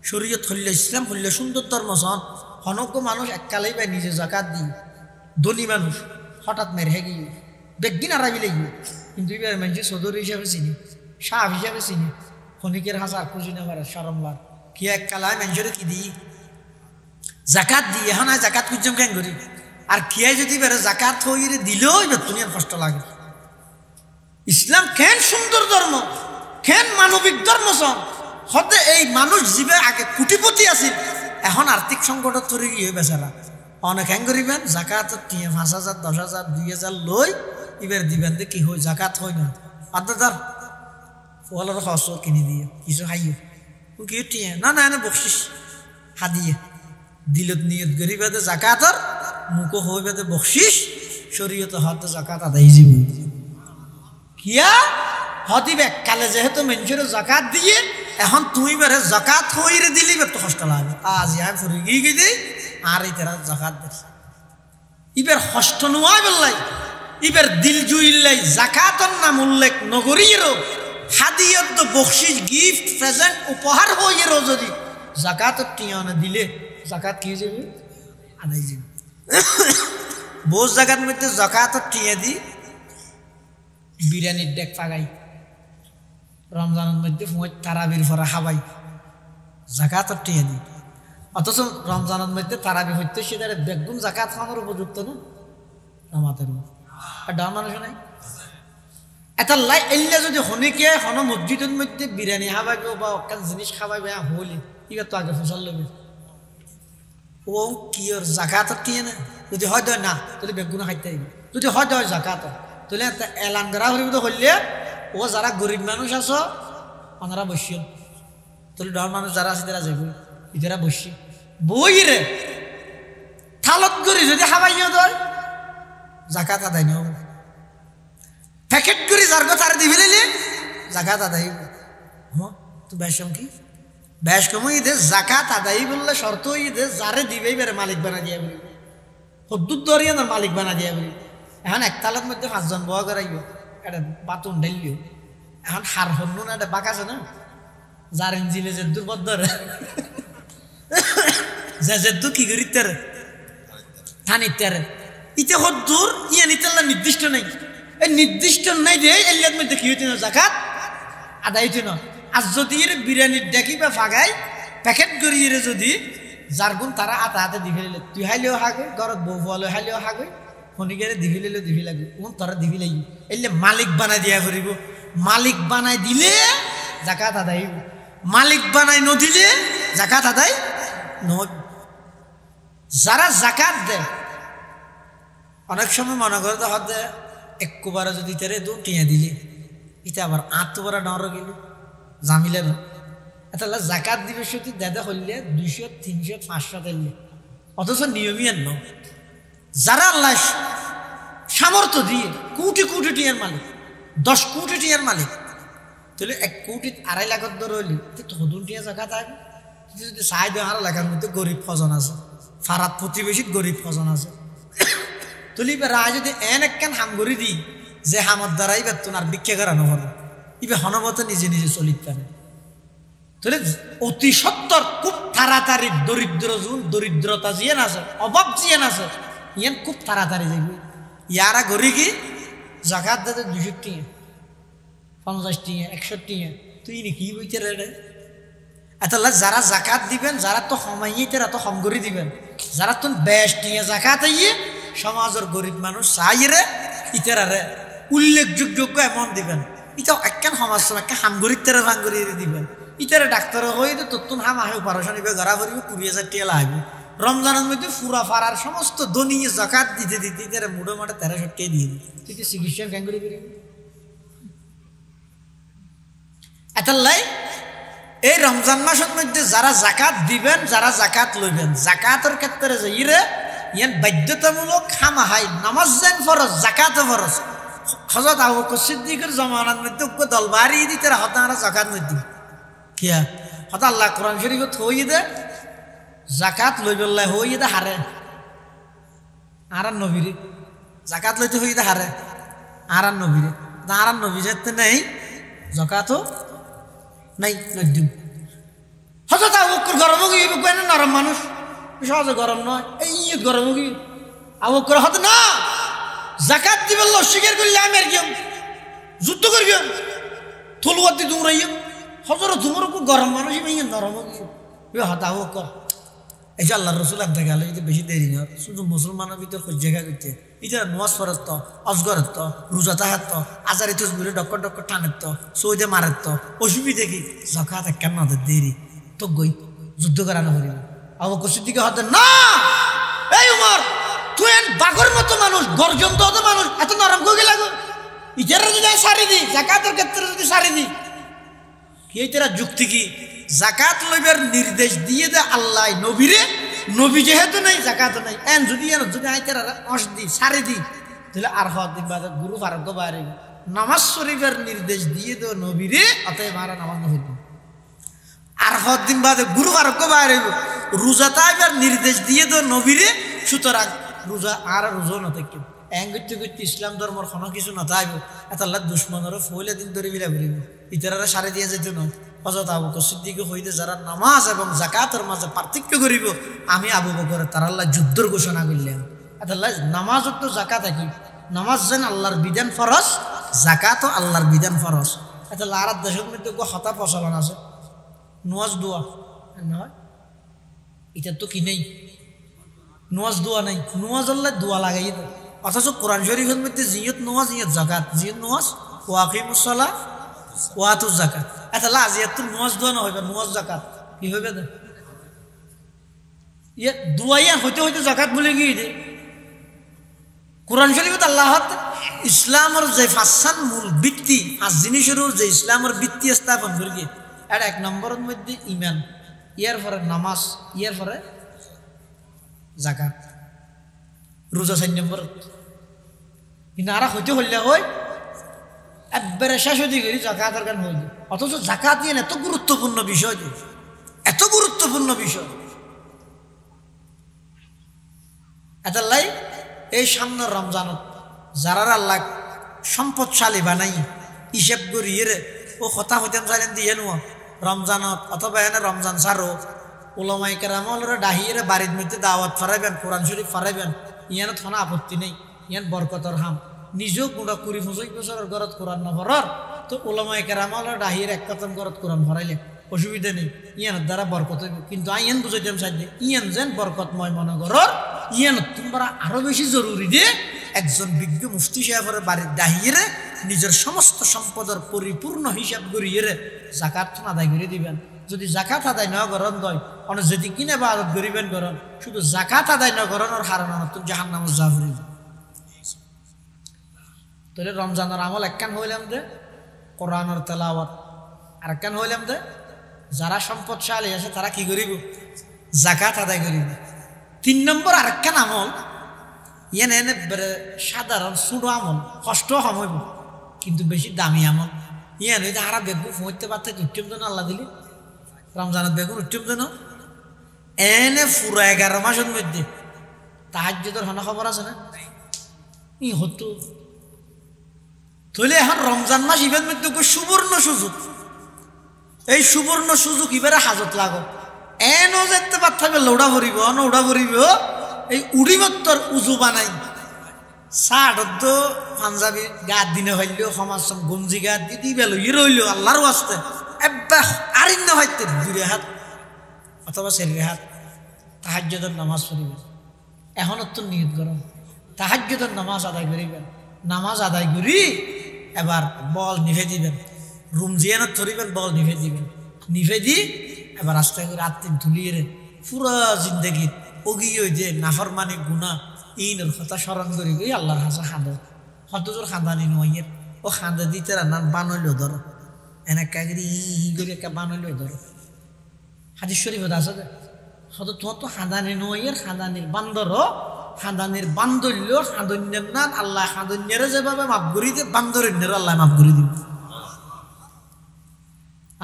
শরীয়ত হইলে ইসলাম হইলে সুন্দর ধর্ম সন হনজ্ঞ মানুষ এককালেই পাই নিজে জাকাত দিই ধনী মানুষ হঠাৎ মেরে গিয়ে বেগদিন আড়াবি লাগিয়ে কিন্তু এবার মানুষের চৌধুরী হিসাবে চিনি শাহ হিসাবে চিনি খনিকের হাজার খুঁজি না পারে সরমবার কি এককালায় মানুষের কি দিই জাকাত দিই এখন আর জাকাত খুঁজম কেন করি আর কিয়াই যদি বেড়ে জাকাত হইরে দিলেও এবার তুমি কষ্ট লাগে ইসলাম কেন সুন্দর ধর্ম কেন মানবিক ধর্ম সন হতে এই মানুষ জীবে আগে কোটিপতি আছিল এখন আর্থিক সংকট তৈরি গিয়ে বেচারা অনেক হ্যাং করিবেন জাকাত 5,000 10,000 2,000 লই এবার দিবেন দে কি হয় জাকাত হয় না আদাদার ফলার খরচ কিনে দিয়ে কিছু খাইও কি টিয়া না না না বকশিস হাদিয়ে দিলত নিয়ত গরিবাদে জাকাতর মুখো হইবাদে বকশিস শরীয়ত হাত জাকাত আদায় যাব কিয়া হদিবে কালে যেহেতু মানুষের জাকাত দিয়ে এখন তুমি বেড়ে জাকাত হইরে দিলি তো কষ্ট লাগে আজ ইয়া ফুরি গিয়ে দিই আর এই তারা জাকাত দে ইবের কষ্ট নোয়া বললাই ইবের দিল জুইল্লাই জাকাতর নাম উল্লেখ নগরীরও হাদিয়ত তো বকশিস গিফট প্রেজেন্ট উপহার হইয়েরও যদি জাকাতর টিয়ানে দিলে জাকাত কি যাবে আদায় যাবে বোঝ জায়গার মধ্যে জাকাতর টিয়া দি বিরিয়ানির ডেক পাগাই রমজানের মধ্যে তারাবির ফরা খাবাই জাকাতর টিয়া দি অথচ রমজানের মধ্যে তারাবি হইতে সেটা বেগুন জাকাত খাওয়ানোর উপযুক্ত না নামাতের আর ডান মানুষ নাই এটা লাই এলে যদি হনিকে হন মসজিদের মধ্যে বিরিয়ানি খাবাইবে বা অকান জিনিস খাবাইবে হলি এবার তো আগে ফসল লবে ও কি ওর জাকাত কি না যদি হয় না তাহলে বেগুন খাইতে হইবে যদি হয় জাকাত তাহলে একটা এলান করা হইব তো হইলে ও যারা গরিব মানুষ আছো ওনারা বসিও তাহলে ডান মানুষ যারা আছে তারা যাইব ইতারা বসি বই রে থালত করি যদি খাবাইও দেয় জাকাত আদায় নেব প্যাকেট করে যার কথা দিবি নিলে জাকাত আদায় হ্যাঁ তো বেশম কি বেশ কম ঈদে জাকাত আদায় বললে শর্ত ঈদে যারে দিবেই বেড়ে মালিক বানা দিয়া বলি হদ্দুর দরিয়া না মালিক বানা দিয়া বলি এখন একতালার মধ্যে 5 জন বয়া করাইব একটা বাতুন ঢাইলিও এখন হার হন্য না একটা বাঁক আছে না যার ইঞ্জিলে যে দুর্বদ্ধ যে কি করি তার থানিতারে ইতে হদ্দুর ইয়া নিতাল্লা নির্দিষ্ট নাই এই নির্দিষ্ট নাই রে এলিয়ার মধ্যে কি হইতে না জাকাত আদায় হইতে না আর যদি এর বিরিয়ানির ডাকি বা ফাগাই প্যাকেট করিয়ে যদি যার গুণ তারা আতা হাতে দিবি লিলে তুই হাইলেও হাগে ঘরত বউ ফুয়ালো হাইলেও হাগে শনিকারে দিবি লিলে দিবি লাগবে কোন তারা দিবি লাগি এলে মালিক বানাই দিয়া করিব মালিক বানাই দিলে জাকাত আদায় হইব মালিক বানাই নদিলে জাকাত আদায় নয় যারা জাকাত দেয় অনেক সময় মনে করে তো হতে একবারে যদি তেরে দু টিয়া দিলে এটা আবার আত্মবারা ডর গেল জামিলে না এটা জাকাত দিবে সত্যি দাদা হইলে 200 300 500 দিলে অথচ নিয়মই ন যারা আল্লাহ সামর্থ্য দিয়ে কোটি কোটি টিয়ার মালিক 10 কোটি টিয়ার মালিক তাহলে 1 কোটি 2.5 লাখ ধরে হইলি তো হদুন টিয়া জাকাত আগে যদি চাই দেয় আর এলাকার মধ্যে গরিব ফজন আছে ফারাত প্রতিবেশী গরিব ফজন আছে তুলি রায় যদি এন একখান হাম করে দিই যে হামর দ্বারাই বেতন আর ভিক্ষা করানো হলো ইবে হনবত নিজে নিজে চলিত পারে তাহলে অতি সত্তর খুব তাড়াতাড়ি দরিদ্রতা জিয়ান আছে অভাব জিয়ান আছে ইয়ান খুব তাড়াতাড়ি যাইব ইয়ারা গড়ি কি জাকাত দাদা 200 টিয়া 50 টিয়া 100 টিয়া তুই নি কি বইতে রে এতলা যারা জাকাত দিবেন যারা তো হমাইয়ে তারা তো হম করে দিবেন যারা তো বেশ টিয়া জাকাত আইয়ে সমাজের গরিব মানুষ চাইরে ইতারে উল্লেখযোগ্য এমন দিবেন এটা একখান সমাজ একটা হামগরির তেরে ভাঙ্গরিয়ে দিবেন ইতারে ডাক্তার হয়ে তত্তুন হাম আহে অপারেশন ইবে গড়া ভরিব 20,000 টিয়া লাগবে রমজানের মধ্যে ফুরা ফারার সমস্ত দনিয়ে জাকাত দিতে দিতে ইতারে মুড়ো মাঠে 1300 টিয়া দিয়ে দিই তুই চিকিৎসা ভাঙ্গরি করি এতলাই এই রমজান মাসের মধ্যে যারা জাকাত দিবেন যারা জাকাত লইবেন জাকাতের ক্ষেত্রে যে ইরে ইয়ান বাধ্যতামূলক খামাহাই নামাজ যেন ফরজ জাকাত ফরজ হযরত আবু বকর সিদ্দিকের জামানার মধ্যে দলবারি দিতে হতারা জাকাত নইতি কিয়া হতা আল্লাহ কোরআন শরীফে থই দে জাকাত লইবল্লাহ হই দে হারে আর নবীরে জাকাত লইতে হই দে হারে আর নবীরে আর নবী যেতে নেই জাকাতও নাই নদিন হযরত আবু বকর গরম গিয়ে কইনা নরম মানুষ সহজে গরম নয় এই গরম গিয়ে আবু বকর হতে না জাকাত দিবেন স্বীকার করলে আমি আর কি যুদ্ধ করবি থলুয়ার দিয়ে দুমরাইয়া হজরত তোমার উপর গরম মানুষ নরম গিয়ে হতা আবু বকর এই যে আল্লাহ রসুল আনতে গেলে যদি বেশি দেরি না শুধু মুসলমানের ভিতর জায়গা করতে এটা নোয়াজ ফরত তো অজগরের তো রোজা তাহার তো আজারি তসবিরে ডক্কর ডক্কর টানের তো সৌদে মারের তো অসুবিধে কি জাকাত কেন দেরি তো গই যুদ্ধ করানো করি আবু বকর সিদ্দিক হতে না এই উমর তুই বাঘর মতো মানুষ গর্জন তো মানুষ এত নরম কই লাগো ইজারা যদি সারি দি জাকাতের ক্ষেত্রে যদি সারি দি কি এটার যুক্তি কি জাকাত লইবার নির্দেশ দিয়ে দে আল্লাহ নবীরে নবী যেহেতু নাই জাকাত নাই এন যদি আইতার অস দি সারি দি তাহলে আর দিন বাদ গুরু ফারক বাইরে নামাজ শরীফের নির্দেশ দিয়ে দে নবীরে অতএব মারা নামাজ না হইব আর দিন বাদে গুরু ফারক বাইরে রোজা তাইবার নির্দেশ দিয়ে দে নবীরে সুতরাং রোজা আর রোজা না থাকবে এং করতে করতে ইসলাম ধর্মর কোনো কিছু না থাকব এত আল্লাহ দুশ্মনেরও ফইলে দিন ধরে বিলা করিব ইতারা সারে দিয়ে যেত না হযরত আবু বকর সিদ্দিক হইতে যারা নামাজ এবং জাকাতের মাঝে পার্থক্য করিব আমি আবু বকরের তার আল্লাহ যুদ্ধের ঘোষণা করলেন এত আল্লাহ নামাজ তো জাকাত একই নামাজ যেন আল্লাহর বিধান ফরজ জাকাতও আল্লাহর বিধান ফরজ এত আর দেশের মধ্যে হতা প্রচলন আছে নোয়াজ দোয়া নয় এটা তো কি নেই নোয়াজ দোয়া নাই নোয়াজ আল্লাহ দোয়া লাগাই অথচ কোরআন শরীফের মধ্যে জিয়ত নামাজ জিয়ত জাকাত জিয়ত নামাজ ওয়াকিমুস সালাহ ওয়াতুজ জাকাত এটা লাজিয়াত নামাজ দোয়া না হইবে নামাজ জাকাত কি হইবে না ইয়ে দুয়াইয়া হইতে হইতে জাকাত বলে গিয়ে দে কোরআন শরীফত আল্লাহ ইসলামের যে ফাঁসান মূল ভিত্তি পাঁচ জিনিসের যে ইসলামের ভিত্তি স্থাপন করে গিয়ে এটা এক নম্বরের মধ্যে ইমান ইয়ার পরে নামাজ ইয়ার পরে জাকাত রোজা 4 নম্বর কিন্তু আর হইতে হইলে হয় একবারে শেষ হয়ে গেলি জাকাতের গান হয়ে যায় অথচ জাকাত ইয়ে এত গুরুত্বপূর্ণ বিষয় এত গুরুত্বপূর্ণ বিষয় এটার এই সামনের রমজানত যারা আল্লাহ সম্পদশালী বানাই হিসেব করিয়ে রে ও কথা হইতেন চাইলেন দিয়ে নো রমজানত অথবা এনে রমজান সারো ওলামাই কেরামলরে ডাহিয়ে বাড়ির মধ্যে দাওয়াত ফারাইবেন কোরআন শরীফ ফারাইবেন ইয়ান থানা আপত্তি নেই ইয়ান বরকতর হাম নিজেও কোনটা 20-25 বছরের ঘরত কোরআন নভরার তো ওলামাই কেরামলরে ডাহিয়ে এক কথম ঘরত কোরআন ভরাইলে অসুবিধা নেই ইয়ানের দ্বারা বরকত হইব কিন্তু আইয়ান বুঝাইতাম সাহায্যে ইয়ান যেন বরকতময় মনে করর ইয়ান তোমরা আরো বেশি জরুরি যে একজন বিজ্ঞ মুফতি সাহেবের বাড়ির ডাহিয়ে নিজের সমস্ত সম্পদের পরিপূর্ণ হিসাব করিয়ে জাকাত আদায় করে দিবেন যদি জাকাত আদায় না করেন দয় অনেক যদি কিনে বা আদত করিবেন করেন শুধু জাকাত আদায় না করেন ওর হারানো তুমি জাহান্নামে যাবি তাহলে রমজানের আমল একখান হইলাম যে কোরআনের তেলাওয়াত আর একখান হইলাম যে যারা সম্পদশালী আছে তারা কি করিব জাকাত আদায় করিব 3 নম্বর আরেকখান আমল ইয়ান এনে সাধারণ ছোট আমল কষ্ট হইব কিন্তু বেশি দামি আমল ইয়ান হইতে হারা বেগুন ফুঁতে পারতে উত্তম যেন আল্লাহ দিলি রমজানের বেগুন উত্তম যেন এনে পুরো 11 মাসের মধ্যে তাহাজ্জুদের হনা খবর আছে না ই হতো তাহলে এখন রমজান মাস ইবের মধ্যে সুবর্ণ সুযোগ এই সুবর্ণ সুযোগ ইবারে হাজত লাগো এনও যেতে পারবে লৌড়া ভরিব নৌড়া ভরিব এই উড়িমত্তর উজু বানাই সাড় পাঞ্জাবি গাত দিনে হইলেও সমাজ গঞ্জি গাত দিদি বেলো ই রইল আল্লাহর আসতে এবার আরিন্য হইতে 2 হাত অথবা 4 হাত তাহাজ্জুদের নামাজ পড়িবেন এখন তো নিয়ত করুন তাহাজ্জুদের নামাজ আদায় করিবেন নামাজ আদায় করি এবার বল নিভে দিবেন রুম জিয়ানত ধরিবেন বল নিভে দিবেন নিভে দি এবার আস্তে করে আত্মিন ধুলিয়ে পুরা জিন্দগি ওগিয়ে যে নাফরমানি গুণা ইনের কথা স্মরণ করি গই আল্লাহর হাসা খাঁদ হতজোর খাঁদানি নয়ের ও খাঁদা দিতে রান্নার বানইলেও ধরো এনেকা করি ই করে একটা বানইলেও ধরো হাদিস শরীফ আছে হত তোমার তো খাঁদানি নয়ের খাঁদানির বান্দর খাঁদানির বান্দল্য খাঁদন্যের নান আল্লাহ খাঁদন্যের যেভাবে মাফ করি দিয়ে বান্দরের আল্লাহ মাফ করে দিব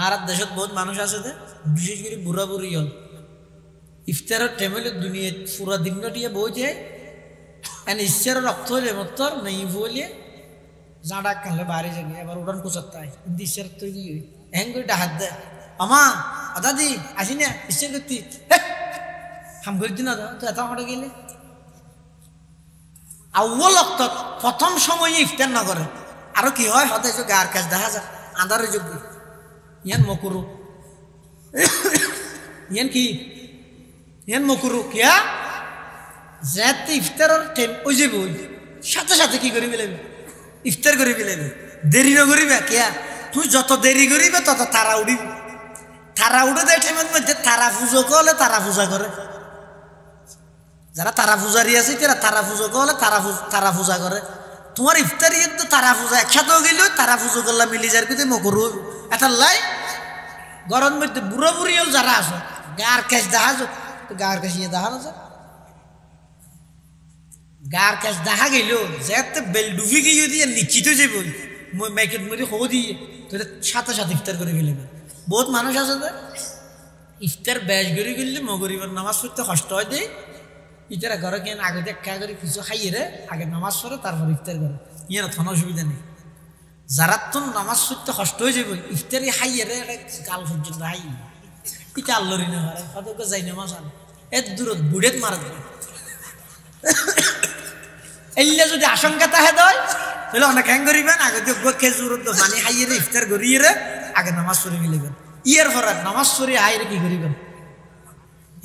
আর দেশত বহুত মানুষ আছে যে বিশেষ করে বুড়া বুড়ি হল ইফতারের টেবিলের দুনিয়া পুরা দিনটিয়ে বই যায় এন ইচ্ছার রক্ত হইলে মত্তর নেই বলে জাঁড়া কানলে বাড়ি যাবে এবার উড়ান কোচার তাই কিন্তু ইচ্ছার তৈরি হই হ্যাং করে ডাহাত দেয় আমা দাদি আসি না ইচ্ছা করতি হাম করে দিন তো এত হটে গেলে আউ্ল রক্ত প্রথম সময়ে ইফতার না করে আরো কি হয় হতে গার কাজ দেখা যায় আন্ধারের যোগ্য ইয়ান মকুরু ইয়ান কি ইয়ান মকুরু কিয়া যেতে ইফতারের টাইম ওই যাবে ওই সাথে সাথে কি করি পেলাবি ইফতার করি পেলাবি দেরি না করিবে কিয়া তুই যত দেরি করিবে তত তারা উড়িবে তারা উঠে দেয় টাইমের মধ্যে তারা পুজো করলে তারা পূজা করে যারা তারা পূজারি আছে তারা তারা পুজো করলে তারা পূজা করে তোমার ইফতারি তো তারা পূজা একসাথেও গেল তারা পুজো করলে মিলি যার কিন্তু মকুরু এটা লাই গরম মধ্যে বুড়ো বুড়িও যারা আছে গার ক্যাশ দেখা যাক তো গার ক্যাশ ইয়ে দেখা যায় গার ক্যাশ দেখা গেল যেতে বেল ডুবি গিয়ে দিয়ে নিশ্চিত হয়ে যাবো মাইকেট মরি হো দিয়ে তাহলে সাথে সাথে ইফতার করে গেলে বহুত মানুষ আছে যে ইফতার ব্যাস করে গেলে মগরিবার নামাজ পড়তে কষ্ট হয় দেয় ইতারা ঘরে কেন আগে দেখা করে কিছু খাইয়ে রে আগে নামাজ পড়ে তারপর ইফতার করে ইয়ে কোনো অসুবিধা নেই যারা তো নামাজ পড়তে কষ্ট হয়ে যাবে ইফতারি খাইয়ে রে কাল পর্যন্ত হাই ইটা আল্লরি না পারে কত যাই নামাজ আন এর দূরত বুড়েত মারা যায় এলে যদি আশঙ্কা তাহে দেয় তাহলে অনেক হ্যাং করিবেন আগে খেজুর পানি খাইয়ে রে ইফতার করিয়ে রে আগে নামাজ পড়ে গেলেবেন ইয়ের ফরাক নামাজ পড়ে হাইরে কি করিবেন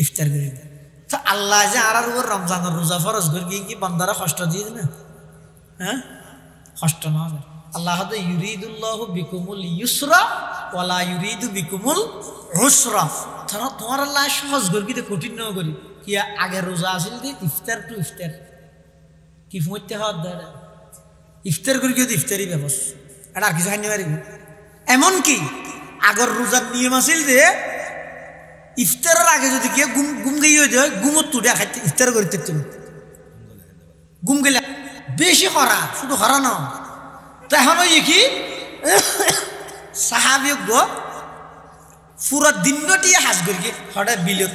ইফতার করিবেন তো আল্লাহ যে আর উপর রমজানের রোজা ফরজ করি কি বান্দারা কষ্ট দিয়ে না হ্যাঁ কষ্ট না হবে আল্লাহ ইউরিদুল্লাহু বিকুমুল ইউসরা ওয়ালা ইউরিদু বিকুমুল উসরা ধরো তোমার আল্লাহ সহজ করি কিন্তু কঠিন না করি কি আগে রোজা আসিল যে ইফতার টু ইফতার কি মধ্যে হওয়ার দ্বারা ইফতার করি কিন্তু ইফতারই ব্যবস্থা এটা আর কিছু খাইতে পারিব এমনকি আগর রোজার নিয়ম আসিল যে ইফতারের আগে যদি কেউ গুম গিয়ে হয়ে যায় গুমত তুলে খাইতে ইফতার করে থাকতে গুম গেলে বেশি হরা শুধু হরা না তখন ওই কি সাহাবিজ্ঞ পুরো দিনটি হাজ করি হঠাৎ বিলত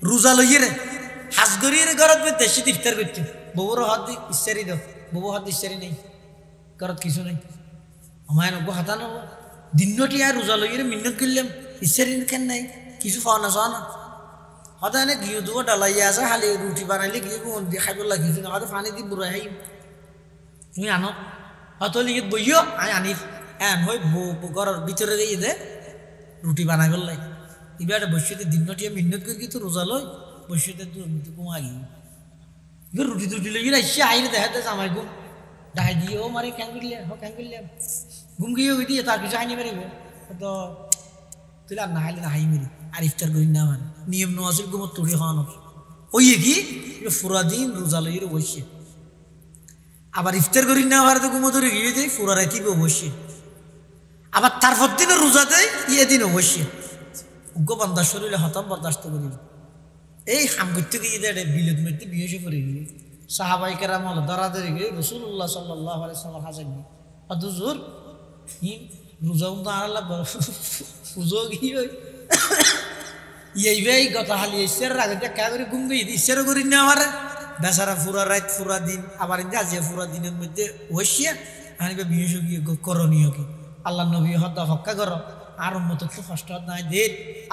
রোজা লইয়ে রে হাজ করিয়ে ঘরত দেশে ইফতার করছি বউর হাত দি ইচ্ছারি দাও বউ হাত ইচ্ছারি নেই ঘরত কিছু নেই আমার নব্বই হাতা নব দিনটি আর রোজা লইয়ে মিন্নত করলাম ইচ্ছারি কেন নাই কিছু পাওয়া না চাওয়া না হয়তো এনে ঘিউ দুটো ডালাইয়া আছে খালি রুটি বানাইলে ঘিউ দিয়ে খাইব লাগিয়েছি না হয়তো পানি দি বুড়াই খাই তুমি আনো হয়তো লিখে বইও আমি আনি এন হই ঘরের ভিতরে গিয়ে দে রুটি বানাই বললাই এবার একটা বসিতে দিনটি মিন্নত করে তো রোজা লই বসিতে ঘুমা গিয়ে এবার রুটি টুটি লই আসছে আইলে দেখা যায় জামাই ঘুম ডাই দিয়ে ও মারি ক্যাং করলাম ঘুম গিয়ে ওই দিয়ে তার কিছু আইনি পারিবে তো তুই আর না হাইলে না হাই মেরি আর ইফতার করি না মানে নিয়ম ন আসিল ঘুমত তুড়ি খাওয়ানো ওই কি পুরা দিন রোজা লইয়ের বসে আবার ইফতার করি না হওয়ার তো ঘুমো ধরে গিয়ে যাই পুরা রাখি বসে আবার তারপর দিনও রোজা দেয় ইয়ে দিন অবশ্যই উগ্র বান্দার শরীরে হতাম বরদাস্ত করি এই হাম করতে গিয়ে দেয় বিলত মেরতে বিয়ে করে গিয়ে সাহাবাই কেরাম হলো দাঁড়াদারি গিয়ে রসুল্লাহ সাল্লাহ আলাইসাল্লাম হাসান গিয়ে অদুজোর রোজা তো আল্লাহ পুজো গিয়ে এই কথা হালি ঈশ্বরের আগে দেখা করে ঘুম গিয়ে ঈশ্বর করি না আমার বেচারা পুরা রাত পুরা দিন আবার আজিয়া পুরা দিনের মধ্যে বসিয়া আনিবে বিয়ে গিয়ে করণীয় কি আল্লাহ নবী হত্যা হক্কা কর আর উম্মত তো কষ্ট নাই দে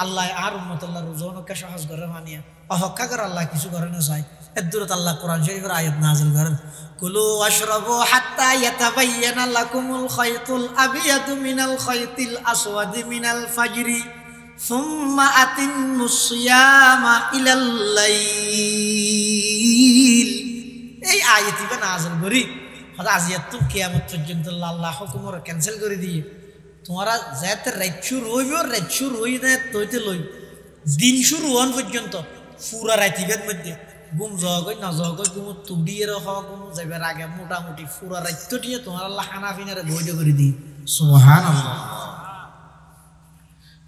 আল্লাহ আর উম্মত আল্লাহ রোজনকে সহজ করে মানিয়া অহক্কা করে আল্লাহ কিছু করে না চাই এর দূরত আল্লাহ কোরআন শরীফের আয়াত নাযিল করেন কুলু ওয়াশরাবু হাত্তা ইয়াতাবায়্যানা লাকুমুল খায়তুল আবিয়াদু মিনাল খায়তিল আসওয়াদি মিনাল ফাজরি সুম্মা আতিম্মুস সিয়ামা ইলাল লাইল এই আয়াতই নাযিল করি আজিয়া তো কিয়ামত পর্যন্ত আল্লাহ হুকুম ক্যান্সেল করে দিয়ে তোমরা যাতে রাত শুরু হইব রাত শুরু হই না তৈতে লই দিন শুরু হন পর্যন্ত পুরা রাতিবের মধ্যে ঘুম যাওয়া গই না যাওয়া গই ঘুম তুড়িয়ে রাখা ঘুম যাইবার আগে মোটামুটি পুরা রাতটিয়ে তোমার আল্লাহ খানা পিনারে বৈধ করে দিই সুবহানাল্লাহ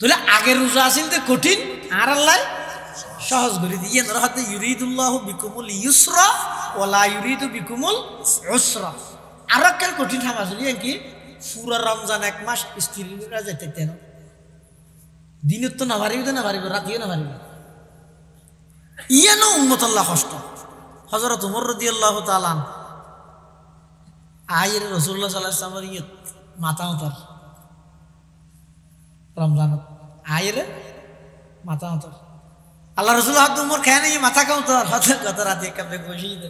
তাহলে আগের রোজা আসিল তো কঠিন আর আল্লাহ সহজ করে দিয়ে হাতে ইউরিদুল্লাহ বিকুমুল ইউসরা ওয়ালা ইউরিদু বিকুমুল উসরা আর একটা কঠিন সামাজলি কি পুরা রমজান এক মাস স্ত্রীরা যেতে তেন দিনত তো না পারিব রাতিও না পারিব ইয়ানো উম্মত আল্লাহ কষ্ট হযরত ওমর রাদিয়াল্লাহু তাআলা আয়ের রাসূলুল্লাহ সাল্লাল্লাহু আলাইহি ওয়াসাল্লাম ইয়ে মাথা উতার রমজান আয়ের মাথা উতার আল্লাহ রাসূল হাত উমর খেয়ে নেই মাথা কাউতার হাতে কত রাতে কাপে বসিয়ে দে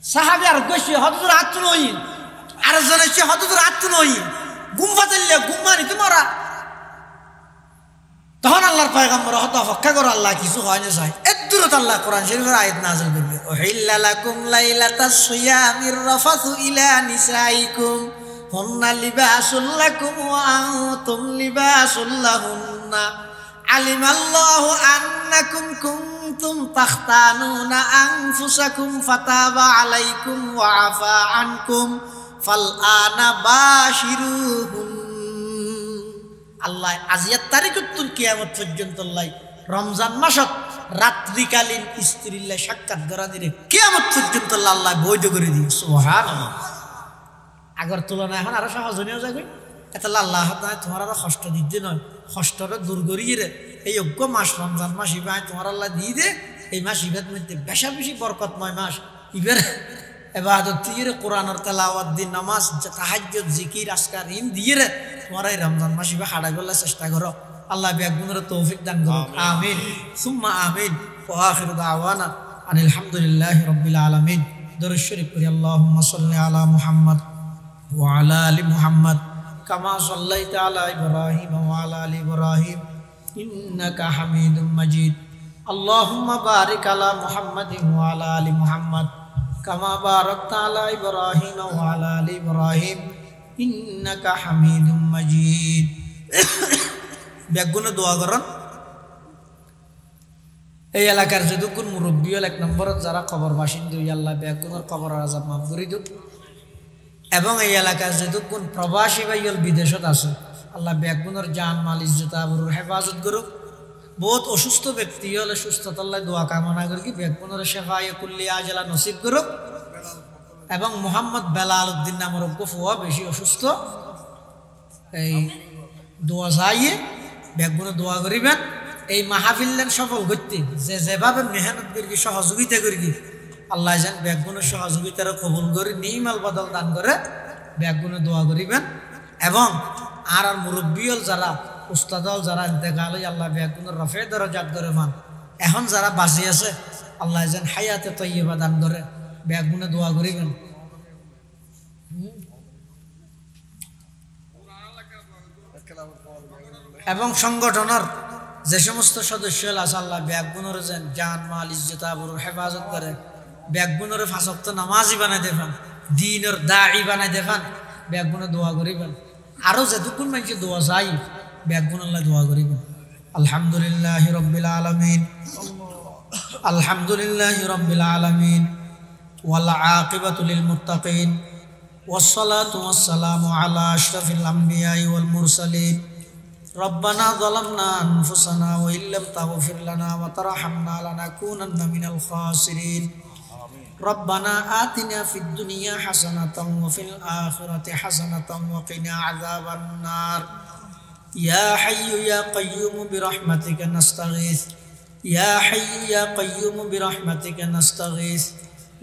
সাহাবী আর গসি হযরত হাত নই আর জনে সে হযরত হাত নই ঘুম ফাতাইলে ঘুম মারি তোমারা তখন আল্লাহর পয়গম্বর হতা হক্কা করে আল্লাহ কিছু হয় না চাই এদুরত আল্লাহ কোরআন শরীফের আয়াত নাযিল করবে উহিল্লা লাকুম লাইলাতাস সিয়ামির রাফাসু ইলা নিসাইকুম হুন্না লিবাসুল লাকুম ওয়া আনতুম লিবাসুল লাহুন্না আলিমাল্লাহু আন্নাকুম কুনতুম তাখতানুনা আনফুসাকুম ফাতাবা আলাইকুম ওয়া আফা আনকুম ফাল আনা বাশিরুহুম আল্লাহ আজিয়ার তারিখতুল কিয়ামত পর্যন্ত আল্লাহ রমজান মাসত রাত্রিকালীন স্ত্রীর সাক্ষাৎ করা দিলে কিয়ামত পর্যন্ত আল্লাহ বৈধ করে দিই সুবহানাল্লাহ আগের তুলনায় এখন আরো সহজ হয়ে যাবে এটা আল্লাহ তোমার আরো কষ্ট দিতে নয় কষ্টটা দূর করিয়ে রে এই অজ্ঞ মাস রমজান মাস ইবাই তোমার আল্লাহ দিয়ে দে এই মাস ইবাদ মধ্যে বেশা বেশি বরকতময় মাস ইবের ইবাদত দিয়ে কোরআনের তেলাওয়াত দিন নামাজ তাহাজ্জুদ জিকির আসকার ইন দিয়ে রে তোমার এই রমজান মাস ইবা হাড়াই বলার চেষ্টা করো আল্লাহ বেগুনের তৌফিক দান করো আমিন সুম্মা আমিন ওয়া আখিরু দাওয়ানা আনিল হামদুলিল্লাহি রাব্বিল আলামিন দরুদ শরীফ করি আল্লাহুম্মা সাল্লি আলা মুহাম্মদ ওয়া আলা আলি মুহাম্মদ কামা সাল্লাইতা আলা ইব্রাহিম ওয়া আলা আলি ইব্রাহিম ইন্নাকা হামিদুম মাজিদ আল্লাহুম্মা বারিক আলা মুহাম্মাদিন ওয়া আলা আলি মুহাম্মদ কামা বারাকতা আলা ইব্রাহিম ওয়া আলা আলি ইব্রাহিম ইন্নাকা হামিদুম মাজিদ। ব্যাগুনে দোয়া করেন। এই এলাকার যতক্ষণ মুরব্বী হল 1 নম্বরত যারা কবর বাসিন্দা আল্লাহ ব্যাগুনের কবর আযাব মাফ করে দিন। এবং এই এলাকার যতক্ষণ প্রবাসী ভাইয়ল বিদেশত আছে আল্লাহ ব্যাগুনের জান মাল ইজ্জত আবরুর হেফাজত করুক। বহুত অসুস্থ ব্যক্তি হলে সুস্থতা আল্লাহ দোয়া কামনা করি ব্যাগুনের শেফায়ে কুল্লি আজলা নসিব করুক। এবং মোহাম্মদ বেলাল উদ্দিন নামের ফুয়া বেশি অসুস্থ, এই দোয়া চাইয়ে ব্যাগুনে দোয়া করিবেন। এই মাহফিলেন সফল করতে যে যেভাবে মেহনত করি সহযোগিতা করি আল্লাহ যেন ব্যাগুনের সহযোগিতার কবুল করে নিমাল বদল দান করে ব্যাগুনে দোয়া করিবেন। এবং আর মুরব্বীল যারা উস্তাদল যারা ইন্তেকাল আল্লাহ ব্যাগুনের রফে দরজাত ধরে মান এখন যারা বাঁচি আছে আল্লাহ যেন হায়াতে তৈয়বা দান করে ব্যাগুনে দোয়া করিবেন। এবং সংগঠনের যে সমস্ত সদস্য আছে আল্লাহ ব্যাগুনের যেন জান মাল ইজ্জত আবরুর হেফাজত করে ব্যাগুনের ফাঁসক্ত নামাজি বানাই দেবেন, দিনের দাঈ বানাই দেবেন, ব্যাগুনে দোয়া করিবেন। আরো যেটুকুন মানুষ দোয়া চাই ব্যাগুন আল্লাহ দোয়া করিবেন। আলহামদুলিল্লাহি রাব্বিল আলামিন, আলহামদুলিল্লাহি রাব্বিল আলামিন ওয়াল আকিবাতু লিল মুত্তাকিন ওয়াসসালাতু ওয়াসসালামু আলা আশরাফিল আমবিয়াই ওয়াল মুরসালিন। রব্বানা যালামনা আনফুসানা ওয়া ইল্লাম তাগফির লানা ওয়া তারহামনা লানাকুনান্না মিনাল খাসিরিন। রব্বানা আতিনা ফিদ দুনিয়া হাসানাতাও ওয়া ফিল আখিরাতি হাসানাতাও ওয়া কিনা আযাবান নার। ইয়া হাইয়্যু ইয়া কাইয়্যুম বিরহমাতিকা নাস্তাগীথ, ইয়া হাইয়্যু ইয়া কাইয়্যুম বিরহমাতিকা নাস্তাগীথ।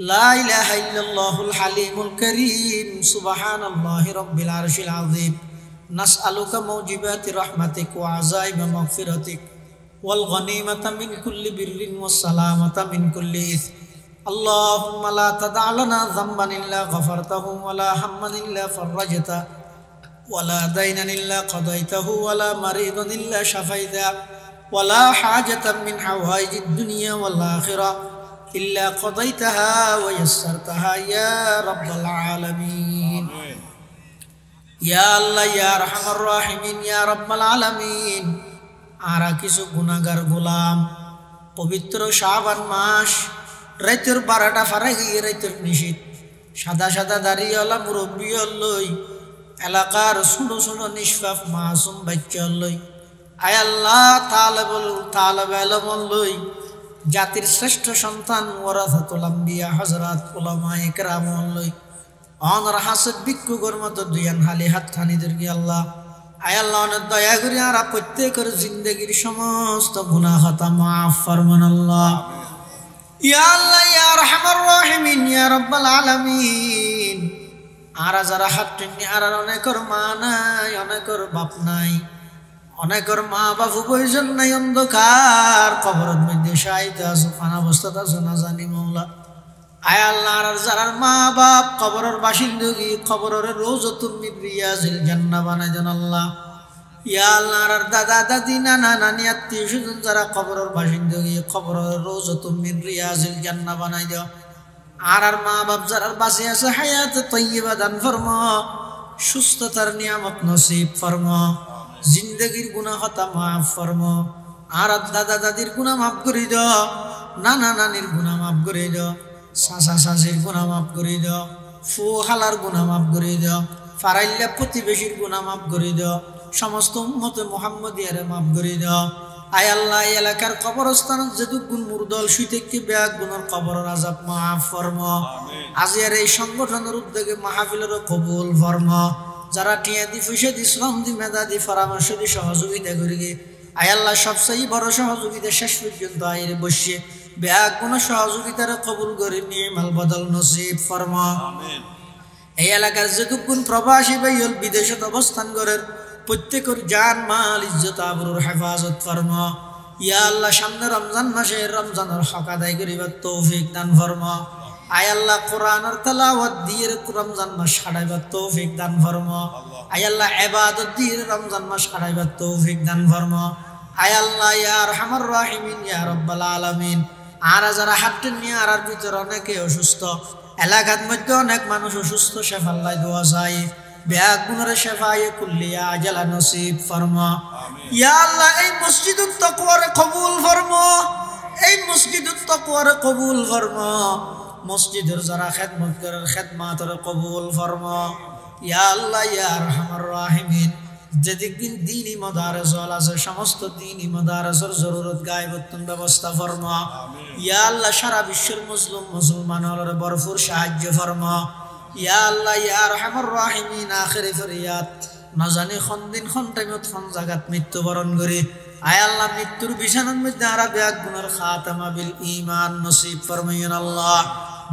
লা ইলাহা ইল্লাল্লাহুল হালিমুল কারীম সুবহানাল্লাহি রাব্বিল আরশিল আযীম। নাসআলুকা মাওজিবাতি রাহমাতিক ওয়া আযাইবা মাগফিরাতিক ওয়াল গনিমাতা মিন কুল্লি বিররিন ওয়াস সালামাতা মিন কুল্লি ইসম। আল্লাহুম্মা লা তাদা' লানা যামবান ইল্লা গফারতাহু ওয়া লা হাম্মান ইল্লা ফাররাজতা ওয়া লা দাইনান ইল্লা কাদাইতাহু ওয়া লা মারিদান ইল্লা শাফাইতা ওয়া লা হাজাতাম মিন হাওয়াইজিদ দুনিয়া ওয়াল আখিরাহ ইল্লা কাদাইতাহা ওয়া ইয়াসসারতাহা ইয়া রাব্বাল আলামিন। ইয়া আল্লাহ ইয়া আরহামার রাহিমিন ইয়া রাব্বাল আলামিন। আরা কিছু গুনাহগার গোলাম পবিত্র শাবান মাস রাতের 12টা ফারা গিয়ে রাতের নিশীত সাদা সাদা দাড়িওয়ালা মুরব্বী লই এলাকার ছোট ছোট নিষ্পাপ মাসুম বাচ্চা লই আয় আল্লাহ তালেব ইলম লই জাতির শ্রেষ্ঠ সন্তান ওয়ারাসাতুল আম্বিয়া হযরত উলামায়ে কেরাম লই অনর হাসদ বিক্ষুগর মতো দুইয়ান হালি হাতখানি দর্গি আল্লাহ আয় আল্লাহ অনেক দয়া করি আর প্রত্যেকের জিন্দগির সমস্ত গুনাহ খাতা মাফ ফরমান আল্লাহ। ইয়া আল্লাহ ইয়া আরহামার রাহিমিন ইয়া রাব্বাল আলামিন। আর যারা হাত টেনে আর অনেকের মা নাই, অনেকের বাপ নাই, অনেকের মা বাবু প্রয়োজন নাই, অন্ধকার কবরের মধ্যে শায়িত আছে, ফানা অবস্থাতে আছে না জানি মওলা। আয় আল্লাহ আর যারার মা বাপ কবরের বাসিন্দগি কবরের রওজাতুম মিন রিয়াজিল জান্নাহ বানাই দেন আল্লাহ। ইয়া আল্লাহ আর দাদা দাদি নানা নানি আত্মীয় স্বজন যারা কবরের বাসিন্দগি কবরের রওজাতুম মিন রিয়াজিল জান্নাহ বানাই দাও। আর মা বাপ যারা বাঁচে আছে হায়াতে তৈয়বা দান ফরমা, সুস্থতার নিয়ামত নসিব ফরমা, জিন্দগির গুনাহ খাতা মাফ ফরমা। আর দাদা দাদির গুনাহ মাফ করে দাও, নানা নানির গুনাহ মাফ করে দাও, চাচা চাচির গুনাহ মাফ করে দাও, ফু খালার গুনাহ মাফ করে দাও, ফারাইল্লা প্রতিবেশীর গুনাহ মাফ করে দাও, সমস্ত উম্মতে মুহাম্মদিয়ারে মাফ করে দাও। আয় আল্লাহ এই এলাকার কবরস্থান যেটুকুন মুরদল শুইতে ব্যাগ গুনার কবরের আযাব মাফ ফরমা। আজিয়ার এই সংগঠনের উদ্যোগে মাহফিলের কবুল ফরমা। যারা টিয়া দি পয়সা দি শ্রম দি মেধা দি পরামর্শ দি সহযোগিতা করি আয় আল্লাহ সবচেয়ে বড় সহযোগিতা শেষ পর্যন্ত আয়ের বসে ব্যাগ গুণ সহযোগিতার কবুল করে নিয়ে মাল বদল নসিব ফরমা। এই এলাকার যেটুকুন প্রবাসী ভাইয়ল বিদেশত অবস্থান করেন প্রত্যেকের জান মাল ইজ্জত আবরুর হেফাজত ফরমা। ইয়া আল্লাহ সামনে রমজান মাসে রমজানের হক আদায় করিবার তৌফিক দান ফরমা। আয় আল্লাহ কোরআনের তেলাওয়াত দিয়ে রমজান মাস কাটাইবার তৌফিক দান ফরমা। আয় আল্লাহ ইবাদত দিয়ে রমজান মাস কাটাইবার তৌফিক দান ফরমা। আয় আল্লাহ ইয়া আরহামার রাহিমিন ইয়া রাব্বাল আলামিন। আর যারা হাঁটতেন নিয়ে আর ভিতরে অনেকে অসুস্থ এলাকার মধ্যে অনেক মানুষ অসুস্থ, শেফাল্লাই দোয়া চাই, ব্যাগ গুণরে শেফায়ে কুল্লিয়া আজালা নসিব ফরমা। ইয়া আল্লাহ এই মসজিদুত তাকওয়ারে কবুল ফরমা, এই মসজিদুত তাকওয়ারে কবুল ফরমা, মসজিদের যারা খেদমত করে খেদমাতরে কবুল ফরমা। ইয়া আল্লাহ ইয়া আরহামার রাহিমিন, যেদিন দ্বীনি মাদারিস আছে সমস্ত দ্বীনি মাদারিসের জরুরত গায়বতুন ব্যবস্থা ফরমা। ইয়া আল্লাহ সারা বিশ্বের মুসলমানদের ভরপুর সাহায্য ফরমা। ইয়া আল্লাহ ইয়া আরহামার রাহিমিন, আখিরি ফরিয়াদ না জানি কোন দিন কোন টাইমত কোন জায়গাত মৃত্যুবরণ করি। আয় আল্লাহ মৃত্যুর বিছানার মধ্যে আরা ব্যাগ গুনার খাতামা বিল ঈমান নসিব ফরমাইন আল্লাহ।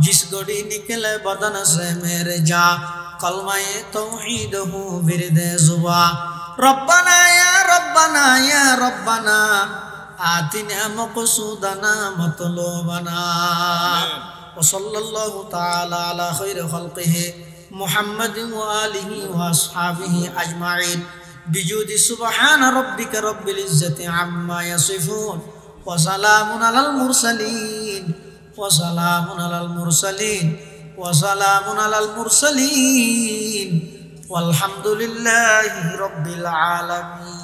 जिस गोड़ी निकले बदन से मेरे जा कलमाए तौहीद हूँ बिरदे जुबा। रब्बना या रब्बना आतिना मक़सूदना मतलूबना। वसल्लल्लाहु ताला अला खैर खल्क़िहि मुहम्मद व आलिहि व अस्हाबिहि अजमाइन बिजुदी सुब्हान रब्बिका रब्बिल इज्जति अम्मा यसिफून व सलामुन अलल मुरसलीन وسلام على المرسلين وسلام على المرسلين والحمد لله رب العالمين।